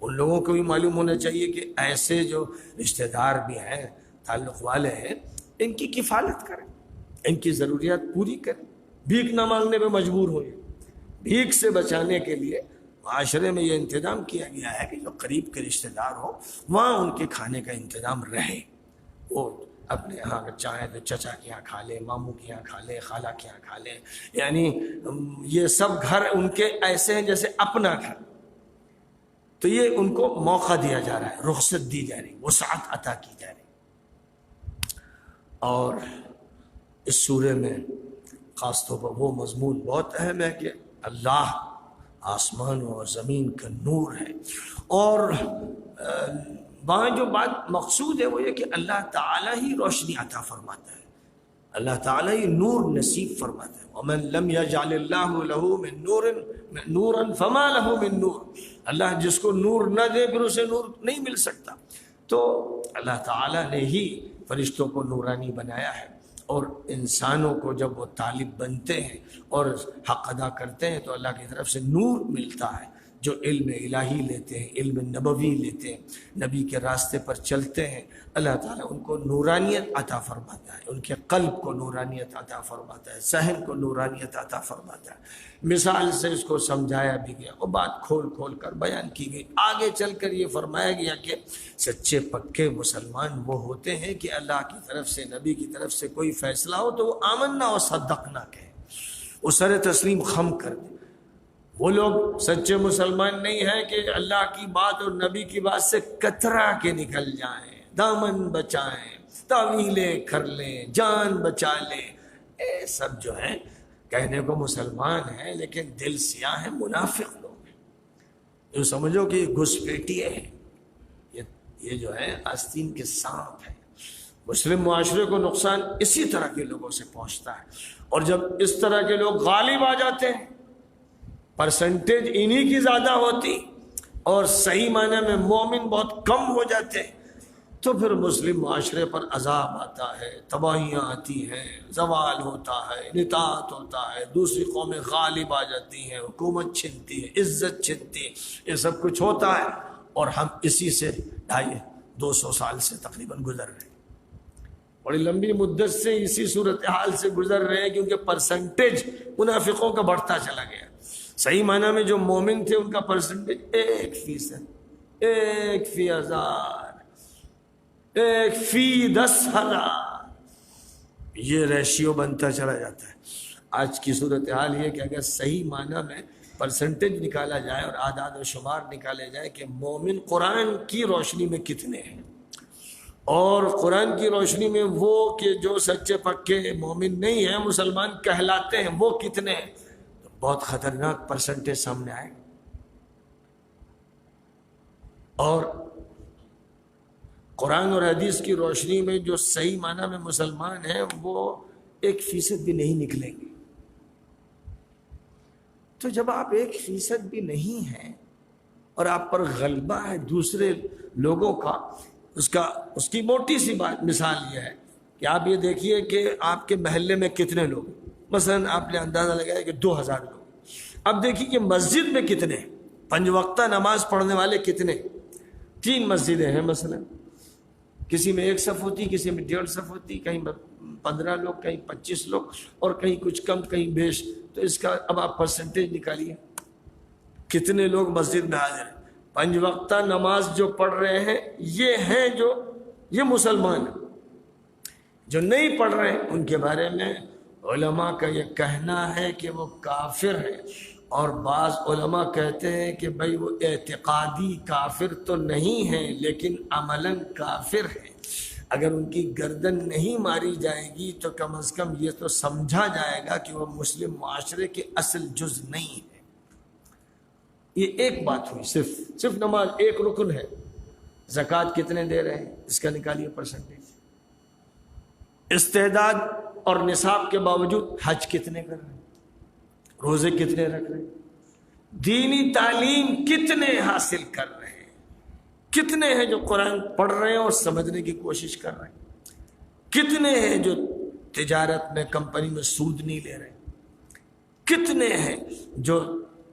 ان لوگوں کو بھی معلوم ہونا چاہیے کہ ایسے جو رشتہ دار بھی ہیں، تعلق والے ہیں، ان کی کفالت کریں، ان کی ضروریات پوری کریں، بھیک نہ مانگنے پہ مجبور ہوئے۔ بھیک سے بچانے کے لیے معاشرے میں یہ انتظام کیا گیا ہے کہ جو قریب کے رشتہ دار ہو وہاں ان کے کھانے کا انتظام رہے، وہ اپنے یہاں اگر چاہیں تو چچا کے یہاں کھا لے، ماموں کے یہاں کھا لے، خالہ کے یہاں کھا لے، یعنی یہ سب گھر ان کے ایسے ہیں جیسے اپنا گھر۔ تو یہ ان کو موقع دیا جا رہا ہے، رخصت دی جا رہی، وسعت عطا کی جا رہی۔ اور اس سورے میں خاص طور پر وہ مضمون بہت اہم ہے کہ اللہ آسمان اور زمین کا نور ہے، اور وہاں جو بات مقصود ہے وہ یہ کہ اللہ تعالیٰ ہی روشنی عطا فرماتا ہے، اللہ تعالیٰ ہی نور نصیب فرماتا ہے۔ وَمَن لَمْ يَجْعَلِ اللَّهُ لَهُ مِن نُورٍ فَمَا لَهُ مِن نُور، اللہ جس کو نور نہ دے پھر اسے نور نہیں مل سکتا۔ تو اللہ تعالیٰ نے ہی فرشتوں کو نورانی بنایا ہے، اور انسانوں کو جب وہ طالب بنتے ہیں اور حق ادا کرتے ہیں تو اللہ کی طرف سے نور ملتا ہے۔ جو علم الہی لیتے ہیں، علم نبوی لیتے ہیں، نبی کے راستے پر چلتے ہیں، اللہ تعالیٰ ان کو نورانیت عطا فرماتا ہے، ان کے قلب کو نورانیت عطا فرماتا ہے، ذہن کو نورانیت عطا فرماتا ہے۔ مثال سے اس کو سمجھایا بھی گیا، وہ بات کھول کھول کر بیان کی گئی۔ آگے چل کر یہ فرمایا گیا کہ سچے پکے مسلمان وہ ہوتے ہیں کہ اللہ کی طرف سے، نبی کی طرف سے کوئی فیصلہ ہو تو وہ آمنا و صدقنا کہیں، وہ سر تسلیم خم کر دیں۔ وہ لوگ سچے مسلمان نہیں ہیں کہ اللہ کی بات اور نبی کی بات سے کترا کے نکل جائیں، دامن بچائیں، تعویلیں کر لیں، جان بچا لیں۔ یہ سب جو ہیں کہنے کو مسلمان ہیں لیکن دل سیاہ ہیں، منافق لوگ ہیں۔ جو سمجھو کہ یہ گھسپیٹیے ہیں، یہ جو ہے آستین کے سانپ ہیں۔ مسلم معاشرے کو نقصان اسی طرح کے لوگوں سے پہنچتا ہے، اور جب اس طرح کے لوگ غالب آ جاتے ہیں، پرسنٹیج انہی کی زیادہ ہوتی اور صحیح معنی میں مومن بہت کم ہو جاتے، تو پھر مسلم معاشرے پر عذاب آتا ہے، تباہیاں آتی ہیں، زوال ہوتا ہے، نطاعت ہوتا ہے، دوسری قومیں غالب آ جاتی ہیں، حکومت چھنتی ہے، عزت چھنتی ہے، یہ سب کچھ ہوتا ہے، اور ہم اسی سے 250 سال سے تقریباً گزر رہے ہیں، بڑی لمبی مدت سے اسی صورتحال سے گزر رہے ہیں، کیونکہ پرسنٹیج منافقوں کا بڑھتا چلا گیا۔ صحیح معنی میں جو مومن تھے ان کا پرسنٹیج 1%، 1/1000، 1/10,000، یہ ریشیو بنتا چلا جاتا ہے۔ آج کی صورتحال یہ کہ اگر صحیح معنی میں پرسنٹیج نکالا جائے اور اعداد و شمار نکالے جائے کہ مومن قرآن کی روشنی میں کتنے ہیں، اور قرآن کی روشنی میں وہ کہ جو سچے پکے مومن نہیں ہیں، مسلمان کہلاتے ہیں، وہ کتنے ہیں، تو بہت خطرناک پرسنٹیج سامنے آئے۔ اور قرآن اور حدیث کی روشنی میں جو صحیح معنی میں مسلمان ہیں وہ 1% بھی نہیں نکلیں گے۔ تو جب آپ 1% بھی نہیں ہیں اور آپ پر غلبہ ہے دوسرے لوگوں کا، اس کی موٹی سی بات مثال یہ ہے کہ آپ یہ دیکھیے کہ آپ کے محلے میں کتنے لوگ، مثلا آپ نے اندازہ لگایا کہ 2000 لوگ، اب دیکھیے کہ مسجد میں کتنے، 5 وقتہ نماز پڑھنے والے کتنے، 3 مسجدیں ہیں مثلا، کسی میں 1 صف ہوتی، کسی میں 1.5 صف ہوتی، کہیں 15 لوگ، کہیں 25 لوگ، اور کہیں کچھ کم کہیں بیش، تو اس کا اب آپ پرسنٹیج نکالیے کتنے لوگ مسجد میں حاضر ہیں۔ 5 وقتہ نماز جو پڑھ رہے ہیں یہ ہیں جو یہ مسلمان ہیں، جو نہیں پڑھ رہے ہیں ان کے بارے میں علماء کا یہ کہنا ہے کہ وہ کافر ہیں، اور بعض علماء کہتے ہیں کہ بھئی وہ اعتقادی کافر تو نہیں ہیں لیکن عملاً کافر ہیں، اگر ان کی گردن نہیں ماری جائے گی تو کم از کم یہ تو سمجھا جائے گا کہ وہ مسلم معاشرے کے اصل جز نہیں ہے۔ یہ ایک بات ہوئی، صرف نماز ایک رکن ہے۔ زکوٰۃ کتنے دے رہے ہیں اس کا نکالیے پرسنٹیج، استعداد اور نصاب کے باوجود حج کتنے کر رہے ہیں، روزے کتنے رکھ رہے ہیں، دینی تعلیم کتنے حاصل کر رہے ہیں، کتنے ہیں جو قرآن پڑھ رہے ہیں اور سمجھنے کی کوشش کر رہے ہیں، کتنے ہیں جو تجارت میں کمپنی میں سود نہیں لے رہے ہیں، کتنے ہیں جو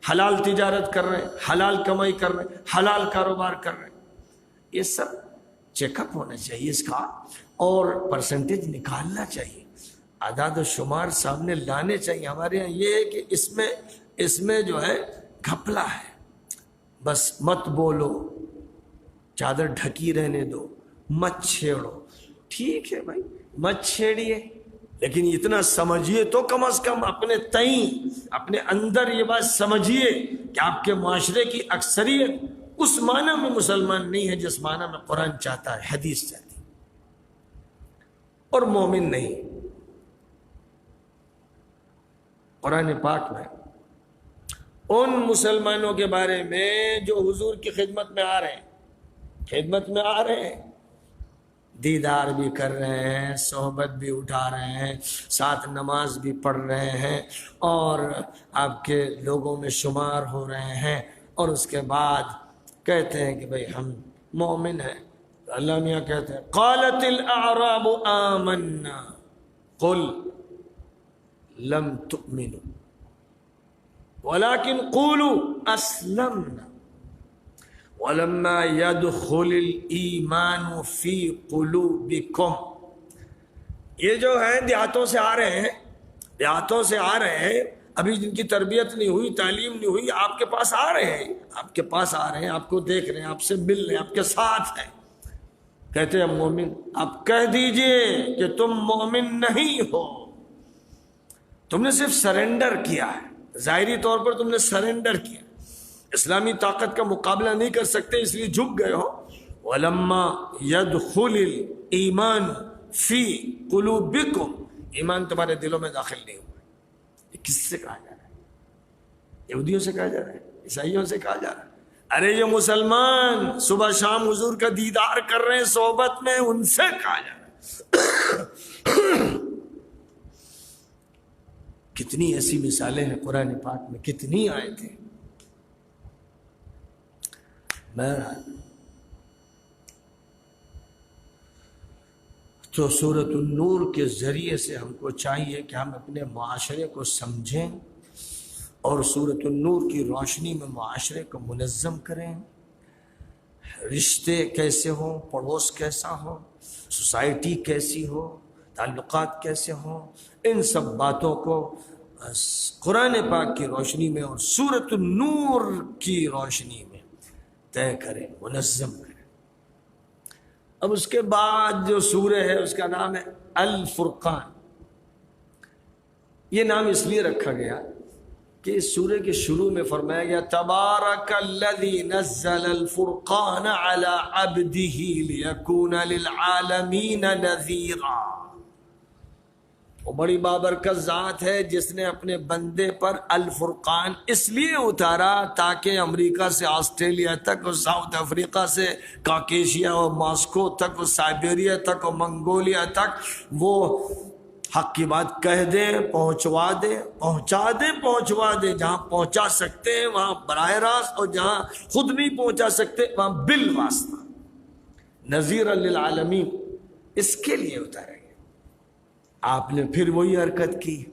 حلال تجارت کر رہے ہیں، حلال کمائی کر رہے ہیں، حلال کاروبار کر رہے ہیں. یہ سب چیک اپ ہونا چاہیے اس کا، اور پرسنٹیج نکالنا چاہیے، اعداد و شمار سامنے لانے چاہیے. ہمارے یہاں یہ ہے کہ اس میں جو ہے گھپلا ہے. بس مت بولو، چادر ڈھکی رہنے دو، مت چھیڑو. ٹھیک ہے بھائی، مت چھیڑیے، لیکن اتنا سمجھیے تو کم از کم اپنے تئیں، اپنے اندر یہ بات سمجھیے کہ آپ کے معاشرے کی اکثریت اس معنی میں مسلمان نہیں ہے جس معنی میں قرآن چاہتا ہے، حدیث چاہتی ہے، اور مومن نہیں. قرآن پاک میں ان مسلمانوں کے بارے میں جو حضور کی خدمت میں آ رہے ہیں، دیدار بھی کر رہے ہیں، صحبت بھی اٹھا رہے ہیں، ساتھ نماز بھی پڑھ رہے ہیں، اور آپ کے لوگوں میں شمار ہو رہے ہیں، اور اس کے بعد کہتے ہیں کہ بھئی ہم مومن ہیں. اللہ میاں کہتے ہیں قالت الاعراب آمنا قل لم تؤمنوا ولكن قولوا اسلمنا ولما يدخل الایمان فی قلوبکم. یہ جو ہیں دیہاتوں سے آ رہے ہیں، ابھی جن کی تربیت نہیں ہوئی، تعلیم نہیں ہوئی، آپ کے پاس آ رہے ہیں، آپ کو دیکھ رہے ہیں، آپ سے مل رہے ہیں، آپ کے ساتھ ہیں. کہتے ہیں مومن. آپ کہہ دیجئے کہ تم مومن نہیں ہو، تم نے صرف سرنڈر کیا ہے، ظاہری طور پر تم نے سرنڈر کیا، اسلامی طاقت کا مقابلہ نہیں کر سکتے اس لیے جھک گئے ہو. وَلَمَّا يَدْخُلِ الْإِيمَانُ فِي قُلُوبِكُمْ، ایمان تمہارے دلوں میں داخل نہیں ہوا. یہ کس سے کہا جا رہا ہے؟ یہودیوں سے کہا جا رہا ہے، عیسائیوں سے کہا جا رہا ہے. ارے یہ مسلمان صبح شام حضور کا دیدار کر رہے ہیں صحبت میں، ان سے کہا جا رہا ہے. کتنی ایسی مثالیں ہیں قرآن پاک میں، کتنی آیتیں. تو سورۃ النور کے ذریعے سے ہم کو چاہیے کہ ہم اپنے معاشرے کو سمجھیں، اور سورۃ النور کی روشنی میں معاشرے کو منظم کریں. رشتے کیسے ہوں، پڑوس کیسا ہو، سوسائٹی کیسی ہو، تعلقات کیسے ہوں، ان سب باتوں کو قرآن پاک کی روشنی میں اور سورۃ النور کی روشنی میں طے کریں، منظم کریں. اب اس کے بعد جو سورہ ہے اس کا نام ہے الفرقان. یہ نام اس لیے رکھا گیا کہ اس سورہ کے شروع میں فرمایا گیا تبارک الذی نزل الفرقان علی عبدہ لیکون للعالمین نذیرا. وہ بڑی بابرکت ذات ہے جس نے اپنے بندے پر الفرقان اس لیے اتارا تاکہ امریکہ سے آسٹریلیا تک اور ساؤتھ افریقہ سے کاکیشیا اور ماسکو تک اور سائبیریا تک اور منگولیا تک وہ حق کی بات کہہ دیں، پہنچوا دیں. جہاں پہنچا سکتے ہیں وہاں براہ راست، اور جہاں خود نہیں پہنچا سکتے وہاں بالواسطہ. نذیر للعالمین، اس کے لیے اتارا گیا. آپ نے پھر وہی حرکت کی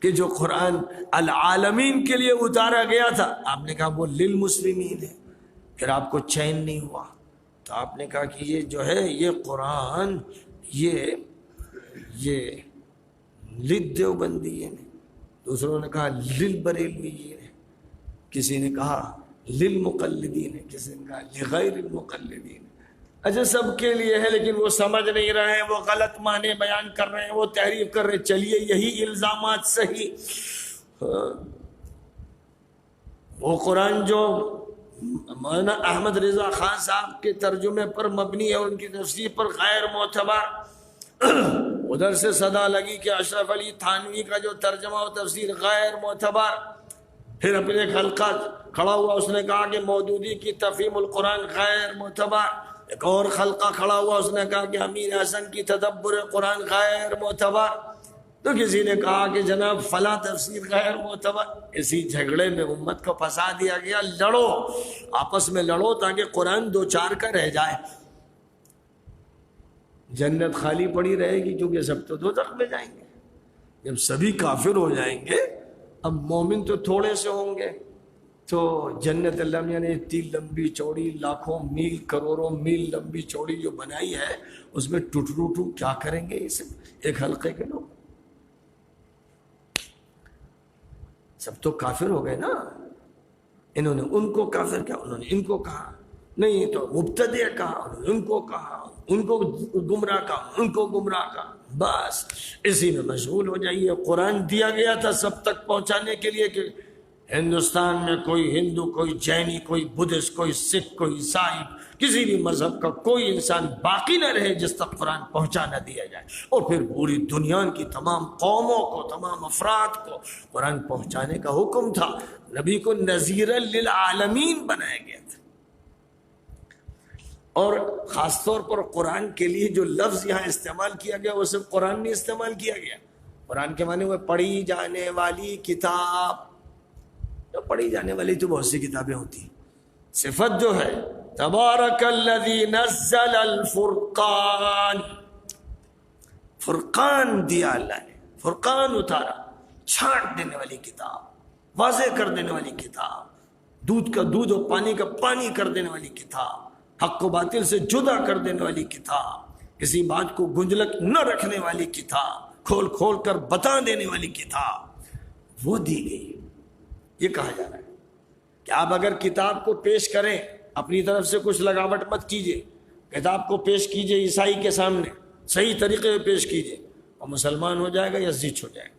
کہ جو قرآن العالمین کے لیے اتارا گیا تھا آپ نے کہا وہ للمسلمین ہے. پھر آپ کو چین نہیں ہوا تو آپ نے کہا کہ یہ جو ہے یہ قرآن یہ للدیوبندیین ہے. دوسروں نے کہا للبریلویین ہے، کسی نے کہا للمقلدین ہے، کسی نے کہا لغیر المقلدین. اچھا سب کے لیے ہے، لیکن وہ سمجھ نہیں رہے ہیں، وہ غلط معنی بیان کر رہے ہیں، وہ تحریف کر رہے ہیں. چلیے یہی الزامات صحیح. وہ قرآن جو مولانا احمد رضا خان صاحب کے ترجمے پر مبنی ہے اور ان کی تفسیر پر غیر معتبر، ادھر سے صدا لگی کہ اشرف علی تھانوی کا جو ترجمہ و تفسیر غیر معتبر. پھر اپنے ایک حلقہ کھڑا ہوا، اس نے کہا کہ مودودی کی تفہیم القرآن غیر معتبر. ایک اور خلقہ کھڑا ہوا، اس نے کہا کہ امیر حسن کی تدبر قرآن غیر معتبر. تو کسی نے کہا کہ جناب فلاں تفسیر غیر معتبر. اسی جھگڑے میں امت کو پھنسا دیا گیا. لڑو، آپس میں لڑو تاکہ قرآن دو چار کا رہ جائے. جنت خالی پڑی رہے گی کیونکہ سب تو دوزخ میں جائیں گے. جب سبھی کافر ہو جائیں گے اب مومن تو تھوڑے سے ہوں گے. تو جنت اللہ میاں نے اتنی لمبی چوڑی لاکھوں میل کروڑوں میل لمبی چوڑی جو بنائی ہے اس میں ٹوٹو کیا کریں گے یہ سب ایک حلقے کے لوگ؟ سب تو کافر ہو گئے نا. انہوں نے ان کو کافر کہا, انہوں نے ان کو کہا, نہیں تو مبتدع کہا, انہوں نے ان کو کہا, ان کو گمراہ کہا, ان کو گمراہ کہا. بس اسی میں مشغول ہو جائیے. قرآن دیا گیا تھا سب تک پہنچانے کے لیے کہ ہندوستان میں کوئی ہندو, کوئی جینی, کوئی بدھسٹ, کوئی سکھ, کوئی عیسائی, کسی بھی مذہب کا کوئی انسان باقی نہ رہے جس تک قرآن پہنچا نہ دیا جائے. اور پھر پوری دنیا کی تمام قوموں کو, تمام افراد کو قرآن پہنچانے کا حکم تھا. نبی کو نذیرا للعالمین بنایا گیا تھا. اور خاص طور پر قرآن کے لیے جو لفظ یہاں استعمال کیا گیا وہ صرف قرآن نہیں استعمال کیا گیا. قرآن کے معنی وہ پڑھی جانے والی کتاب. پڑھی جانے والی تو بہت سی کتابیں ہوتی ہیں. صفت جو ہے تبارک الذی نزل الفرقان, فرقان دیا اللہ نے, فرقان اتارا, چھانٹ دینے والی کتاب, واضح کر دینے والی کتاب, دودھ کا دودھ اور پانی کا پانی کر دینے والی کتاب, حق و باطل سے جدا کر دینے والی کتاب, کسی بات کو گنجلک نہ رکھنے والی کتاب, کھول کھول کر بتا دینے والی کتاب وہ دی گئی. یہ کہا جا رہا ہے کہ آپ اگر کتاب کو پیش کریں اپنی طرف سے کچھ لگاوٹ مت کیجئے. کتاب کو پیش کیجئے عیسائی کے سامنے, صحیح طریقے سے پیش کیجئے, اور مسلمان ہو جائے گا یا زیچ ہو جائے گا.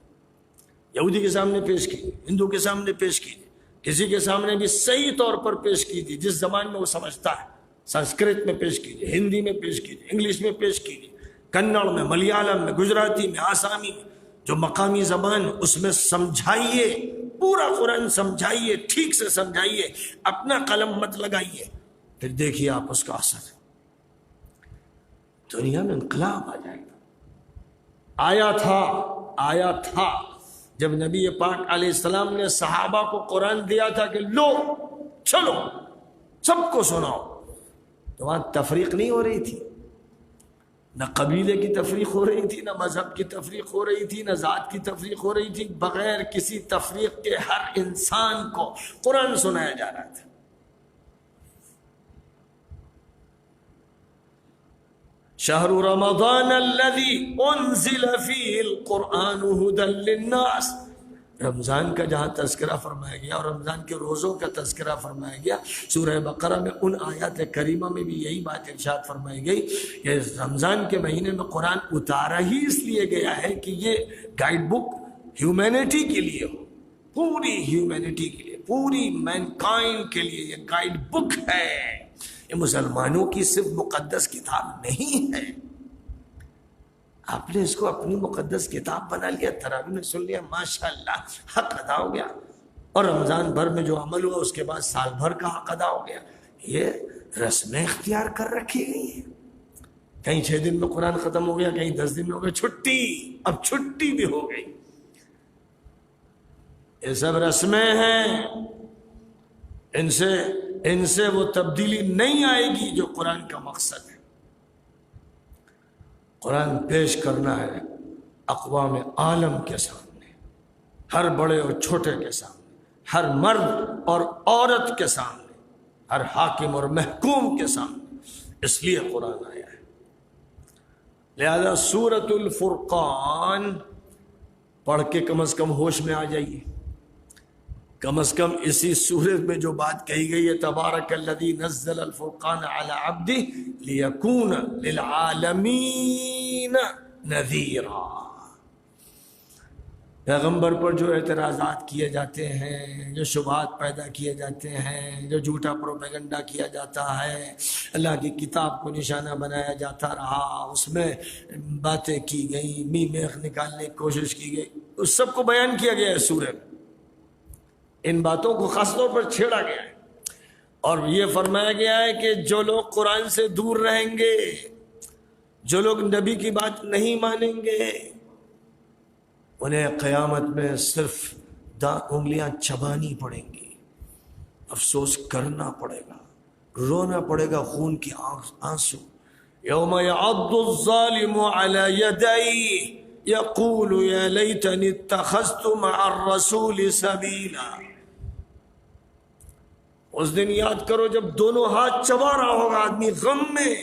یہودی کے سامنے پیش کیجئے, ہندو کے سامنے پیش کیجئے, کسی کے سامنے بھی صحیح طور پر پیش کیجئے جس زبان میں وہ سمجھتا ہے. سنسکرت میں پیش کیجئے, ہندی میں پیش کیجئے, انگلش میں پیش کیجئے, کنڑ میں, ملیالم میں, گجراتی میں, آسامی میں, جو مقامی زبان اس میں سمجھائیے, پورا قرآن سمجھائیے, ٹھیک سے سمجھائیے, اپنا قلم مت لگائیے. پھر دیکھیے آپ اس کا اثر, دنیا میں انقلاب آ جائے گا. آیا تھا جب نبی پاک علیہ السلام نے صحابہ کو قرآن دیا تھا کہ لو چلو سب کو سناؤ, تو وہاں تفریق نہیں ہو رہی تھی, نہ قبیلے کی تفریق ہو رہی تھی, نہ مذہب کی تفریق ہو رہی تھی, نہ ذات کی تفریق ہو رہی تھی. بغیر کسی تفریق کے ہر انسان کو قرآن سنایا جا رہا تھا. شہر رمضان الذی انزل فیہ القرآن ھدی للناس. رمضان کا جہاں تذکرہ فرمایا گیا اور رمضان کے روزوں کا تذکرہ فرمایا گیا, سورہ بقرہ میں ان آیات کریمہ میں بھی یہی بات ارشاد فرمائی گئی کہ رمضان کے مہینے میں قرآن اتارا ہی اس لیے گیا ہے کہ یہ گائیڈ بک ہیومینٹی کے لیے ہو, پوری ہیومینٹی کے لیے, پوری مینکائنڈ کے لیے یہ گائیڈ بک ہے. یہ مسلمانوں کی صرف مقدس کتاب نہیں ہے. آپ نے اس کو اپنی مقدس کتاب بنا لیا, تراویح میں سن لیا, ماشاءاللہ حق ادا ہو گیا, اور رمضان بھر میں جو عمل ہوا اس کے بعد سال بھر کا حق ادا ہو گیا. یہ رسمیں اختیار کر رکھی گئی ہیں. کہیں 6 دن میں قرآن ختم ہو گیا, کہیں 10 دن میں ہو گیا, چھٹی, اب چھٹی بھی ہو گئی. یہ سب رسمیں ہیں, ان سے وہ تبدیلی نہیں آئے گی جو قرآن کا مقصد ہے. قرآن پیش کرنا ہے اقوام عالم کے سامنے, ہر بڑے اور چھوٹے کے سامنے, ہر مرد اور عورت کے سامنے, ہر حاکم اور محکوم کے سامنے. اس لیے قرآن آیا ہے. لہذا سورۃ الفرقان پڑھ کے کم از کم ہوش میں آ جائیے. کم از کم اسی سورت میں جو بات کہی گئی ہے تبارک الذی نزل الفرقان علی عبدہ لیکون للعالمین نذیرا. پیغمبر پر جو اعتراضات کیے جاتے ہیں, جو شبہات پیدا کیے جاتے ہیں, جو جھوٹا پروپیگنڈا کیا جاتا ہے, اللہ کی کتاب کو نشانہ بنایا جاتا رہا, اس میں باتیں کی گئی, می میخ نکالنے کی کوشش کی گئی, اس سب کو بیان کیا گیا ہے سورہ میں. ان باتوں کو خاص طور پر چھیڑا گیا ہے, اور یہ فرمایا گیا ہے کہ جو لوگ قرآن سے دور رہیں گے, جو لوگ نبی کی بات نہیں مانیں گے, انہیں قیامت میں صرف انگلیاں چبانی پڑیں گی, افسوس کرنا پڑے گا, رونا پڑے گا, خون کی آنسو. یوم یعض الظالم علی یدیہ یقول یا لیتنی اتخذت مع الرسول سبیلا. اس دن یاد کرو جب دونوں ہاتھ چبا رہا ہوگا آدمی غم میں،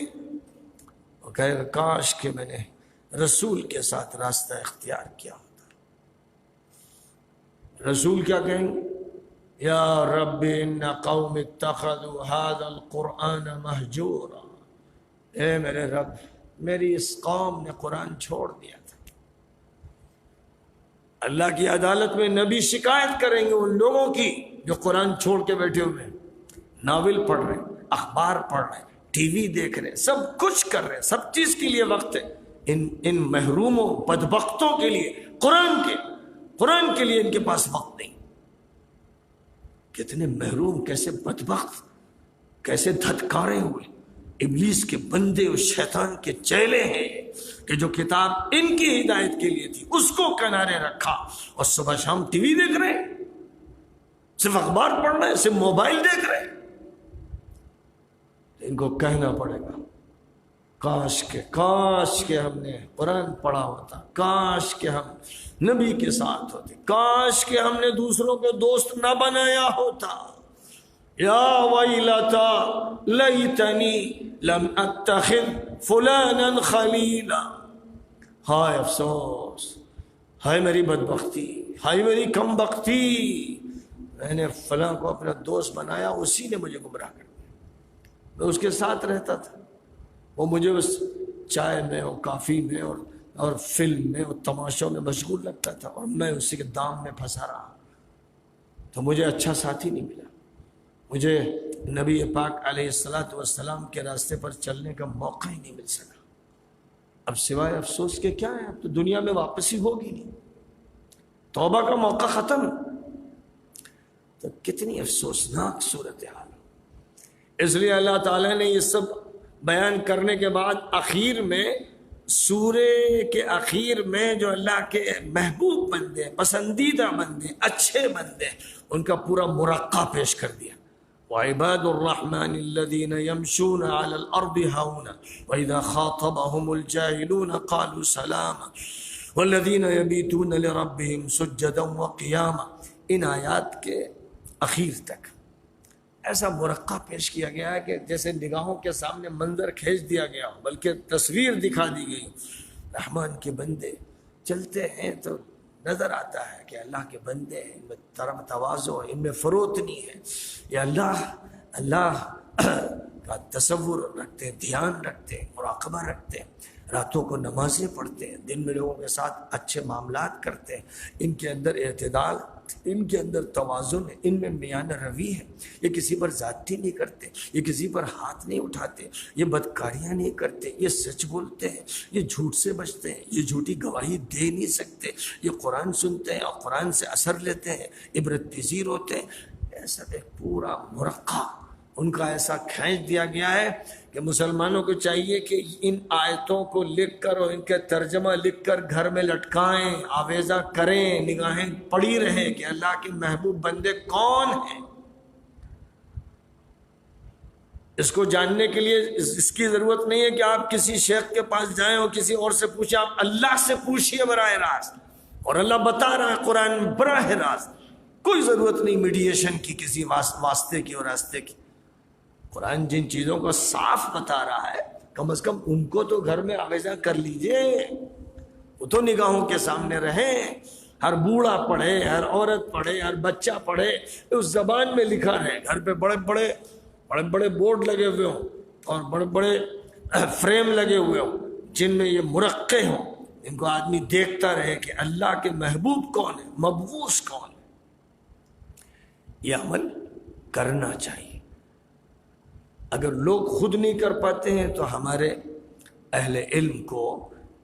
وہ کہے گا کاش کہ میں نے رسول کے ساتھ راستہ اختیار کیا ہوتا۔ رسول کیا کہیں گے؟ یا رب ان قوم اتخذوا هذا القرآن مہجورا، اے میرے رب میری اس قوم نے قرآن چھوڑ دیا تھا۔ اللہ کی عدالت میں نبی شکایت کریں گے ان لوگوں کی جو قرآن چھوڑ کے بیٹھے ہوئے ہیں، ناول پڑھ رہے ہیں، اخبار پڑھ رہے ہیں، ٹی وی دیکھ رہے ہیں، سب کچھ کر رہے ہیں، سب چیز کے لیے وقت ہے، ان محروموں بدبختوں کے لیے قرآن کے لیے ان کے پاس وقت نہیں۔ کتنے محروم، کیسے بدبخت، کیسے دھتکارے ہوئے، ابلیس کے بندے اور شیطان کے چیلے ہیں کہ جو کتاب ان کی ہدایت کے لیے تھی اس کو کنارے رکھا اور صبح شام ٹی وی دیکھ رہے ہیں، صرف اخبار پڑھ رہے ہیں، صرف موبائل دیکھ رہے ہیں۔ ان کو کہنا پڑے گا کاش کہ ہم نے قرآن پڑھا ہوتا، کاش کہ ہم نبی کے ساتھ ہوتے، کاش کہ ہم نے دوسروں کو دوست نہ بنایا ہوتا۔ یا ویلتا لیتنی لم اتخذ فلانا خلیلا، ہائے افسوس، ہائے میری بدبختی، ہائے میری کم بختی، میں نے فلاں کو اپنا دوست بنایا، اسی نے مجھے گمراہ کر دیا۔ میں اس کے ساتھ رہتا تھا، وہ مجھے اس چائے میں اور کافی میں اور فلم میں اور تماشوں میں مشغول رکھتا تھا، اور میں اسی کے دام میں پھنسا رہا، تو مجھے اچھا ساتھی نہیں ملا، مجھے نبی پاک علیہ السلام کے راستے پر چلنے کا موقع ہی نہیں مل سکا۔ اب سوائے افسوس کے کیا ہے؟ اب تو دنیا میں واپسی ہوگی نہیں، توبہ کا موقع ختم، تو کتنی افسوسناک صورتحال۔ اس لیے اللہ تعالیٰ نے یہ سب بیان کرنے کے بعد آخر میں، سورے کے آخر میں جو اللہ کے محبوب بندے، پسندیدہ بندے، اچھے بندے، ان کا پورا مرقع پیش کر دیا۔ وعباد الرحمن الذين يمشون على الارض هونا واذا خاطبهم الجاهلون قالوا سلاما والذين يبيتون لربهم سجدا وقياما۔ ان آیات کے اخیر تک ایسا مرقع پیش کیا گیا ہے کہ جیسے نگاہوں کے سامنے منظر کھینچ دیا گیا ہو، بلکہ تصویر دکھا دی گئی۔ رحمان کے بندے چلتے ہیں تو نظر آتا ہے کہ اللہ کے بندے ہیں، ان میں تواضع ہے، ان میں فروتنی ہے، یہ اللہ کا تصور رکھتے ہیں، دھیان رکھتے ہیں، مراقبہ رکھتے ہیں، راتوں کو نمازیں پڑھتے ہیں، دن میں لوگوں کے ساتھ اچھے معاملات کرتے ہیں، ان کے اندر اعتدال، ان کے اندر توازن ہے، ان میں میان روی ہے، یہ کسی پر زیادتی نہیں کرتے، یہ کسی پر ہاتھ نہیں اٹھاتے، یہ بدکاریاں نہیں کرتے، یہ سچ بولتے ہیں، یہ جھوٹ سے بچتے ہیں، یہ جھوٹی گواہی دے نہیں سکتے، یہ قرآن سنتے ہیں اور قرآن سے اثر لیتے ہیں، عبرت پذیر ہوتے ہیں۔ ایسا ایک پورا مرقع ان کا ایسا کھینچ دیا گیا ہے کہ مسلمانوں کو چاہیے کہ ان آیتوں کو لکھ کر اور ان کے ترجمہ لکھ کر گھر میں لٹکائیں، آویزہ کریں، نگاہیں پڑی رہیں کہ اللہ کے محبوب بندے کون ہیں۔ اس کو جاننے کے لیے اس کی ضرورت نہیں ہے کہ آپ کسی شیخ کے پاس جائیں اور کسی اور سے پوچھیں، آپ اللہ سے پوچھئے براہ راست، اور اللہ بتا رہا ہے قرآن میں براہ راست، کوئی ضرورت نہیں میڈیشن کی، کسی واسطے کی اور راستے کی۔ قرآن جن چیزوں کو صاف بتا رہا ہے، کم از کم ان کو تو گھر میں آویزہ کر لیجئے، وہ تو نگاہوں کے سامنے رہیں۔ ہر بوڑھا پڑھے، ہر عورت پڑھے، ہر بچہ پڑھے، اس زبان میں لکھا ہے، گھر پہ بڑے بڑے بورڈ لگے ہوئے ہوں اور بڑے بڑے فریم لگے ہوئے ہوں جن میں یہ مرقع ہوں، ان کو آدمی دیکھتا رہے کہ اللہ کے محبوب کون ہے، مبعوث کون ہے۔ یہ عمل کرنا چاہیے۔ اگر لوگ خود نہیں کر پاتے ہیں تو ہمارے اہل علم کو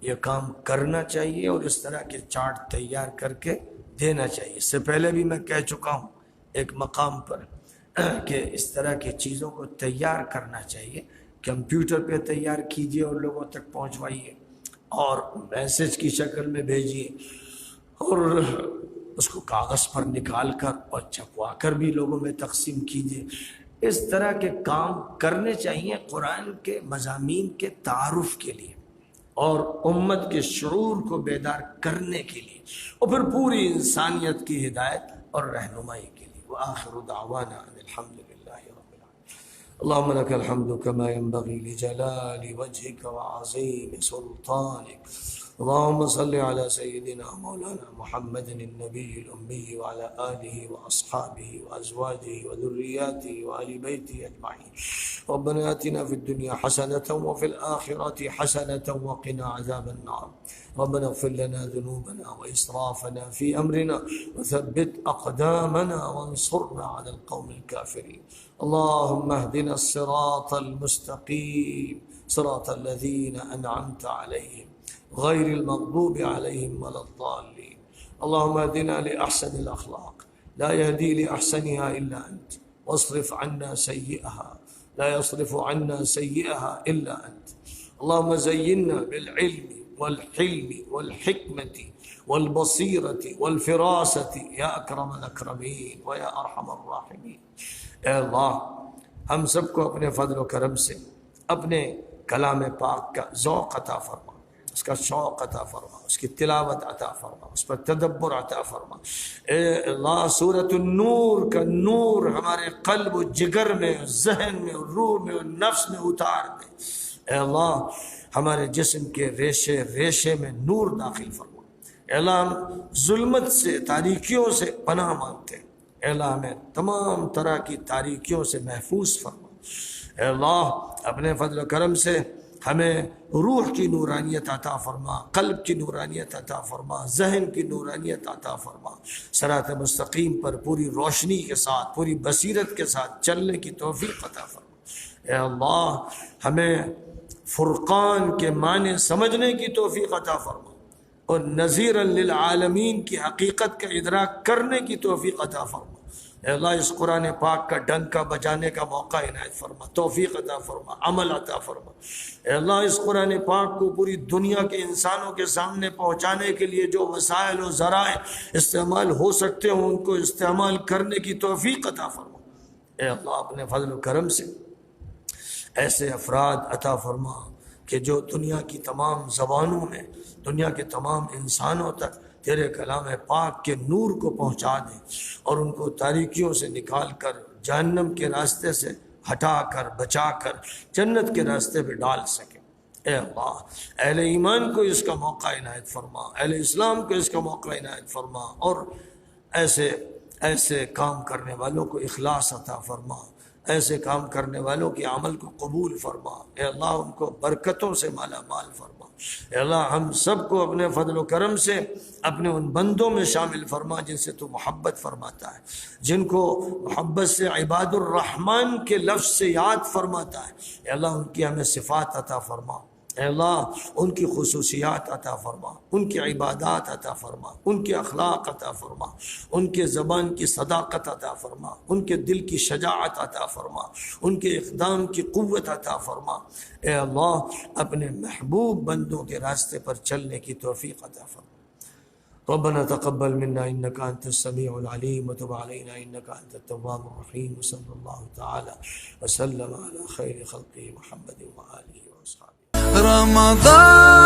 یہ کام کرنا چاہیے اور اس طرح کے چارٹ تیار کر کے دینا چاہیے۔ اس سے پہلے بھی میں کہہ چکا ہوں ایک مقام پر کہ اس طرح کی چیزوں کو تیار کرنا چاہیے، کمپیوٹر پہ تیار کیجئے اور لوگوں تک پہنچوائیے اور میسج کی شکل میں بھیجیے اور اس کو کاغذ پر نکال کر اور چھپوا کر بھی لوگوں میں تقسیم کیجیے۔ اس طرح کے کام کرنے چاہیے قرآن کے مضامین کے تعارف کے لیے اور امت کے شعور کو بیدار کرنے کے لیے اور پھر پوری انسانیت کی ہدایت اور رہنمائی کے لیے۔ وآخر دعوانا الحمدللہ۔ اللهم لك الحمد كما ينبغي لجلال وجهك وعظيم سلطانك. اللهم صل على سيدنا مولانا محمد النبي الأمي وعلى آله وأصحابه وأزواجه وذرياته وآل بيته أجمعين. ربنا آتنا في الدنيا حسنة وفي الآخرة حسنة وقنا عذاب النار. ربنا اغفر لنا ذنوبنا وإسرافنا في أمرنا وثبت أقدامنا وانصرنا على القوم الكافرين. اللهم اهدنا الصراط المستقيم صراط الذين أنعمت عليهم غير المغضوب عليهم ولا الضالين. اللهم اهدنا لأحسن الأخلاق لا يهدي لأحسنها إلا أنت واصرف عنا سيئها لا يصرف عنا سيئها إلا أنت. اللهم زينا بالعلم والحلم والحكمة والبصيرة والفراسة يا أكرم الأكرمين ويا أرحم الراحمين. اے اللہ ہم سب کو اپنے فضل و کرم سے اپنے کلام پاک کا ذوق عطا فرما، اس کا شوق عطا فرما، اس کی تلاوت عطا فرما، اس پر تدبر عطا فرما. اے اللہ سورۃ النور کا نور ہمارے قلب و جگر میں، ذہن میں، روح میں اور نفس میں اتار دے. اے اللہ ہمارے جسم کے ریشے ریشے میں نور داخل فرما. اے اللہ ہم ظلمت سے، تاریکیوں سے پناہ مانگتے ہیں. اے اللہ ہمیں تمام طرح کی تاریکیوں سے محفوظ فرما. اے اللہ اپنے فضل و کرم سے ہمیں روح کی نورانیت عطا فرما، قلب کی نورانیت عطا فرما، ذہن کی نورانیت عطا فرما. صراط مستقیم پر پوری روشنی کے ساتھ، پوری بصیرت کے ساتھ چلنے کی توفیق عطا فرما. اے اللہ ہمیں فرقان کے معنی سمجھنے کی توفیق عطا فرما اور نذیرا للعالمین کی حقیقت کا ادراک کرنے کی توفیق عطا فرما. اے اللہ اس قرآن پاک کا ڈنکا بجانے کا موقع عنایت فرما، توفیق عطا فرما، عمل عطا فرما. اے اللہ اس قرآن پاک کو پوری دنیا کے انسانوں کے سامنے پہنچانے کے لیے جو وسائل و ذرائع استعمال ہو سکتے ہوں ان کو استعمال کرنے کی توفیق عطا فرما. اے اللہ اپنے فضل و کرم سے ایسے افراد عطا فرما کہ جو دنیا کی تمام زبانوں میں، دنیا کے تمام انسانوں تک تیرے کلام پاک کے نور کو پہنچا دیں اور ان کو تاریکیوں سے نکال کر جہنم کے راستے سے ہٹا کر بچا کر جنت کے راستے پہ ڈال سکیں. اے اللہ اہل ایمان کو اس کا موقع عنایت فرما، اہل اسلام کو اس کا موقع عنایت فرما اور ایسے کام کرنے والوں کو اخلاص عطا فرما، ایسے کام کرنے والوں کے عمل کو قبول فرما. اے اللہ ان کو برکتوں سے مالا مال فرما. اے اللہ ہم سب کو اپنے فضل و کرم سے اپنے ان بندوں میں شامل فرما جن سے تو محبت فرماتا ہے، جن کو محبت سے عباد الرحمن کے لفظ سے یاد فرماتا ہے. اے اللہ ان کی ہمیں صفات عطا فرما. اے اللہ ان کی خصوصیات عطا فرما، ان کی عبادات عطا فرما، ان کے اخلاق عطا فرما، ان کے زبان کی صداقت عطا فرما، ان کے دل کی شجاعت عطا فرما، ان کے اقدام کی قوت عطا فرما. اے اللہ اپنے محبوب بندوں کے راستے پر چلنے کی توفیق عطا فرما. ربنا تقبل منا انك انت السميع العليم وتب علينا انك انت التواب الرحيم. وصلى الله تعالى وسلم على خير خلقه محمد وآله وصحبه. رمضان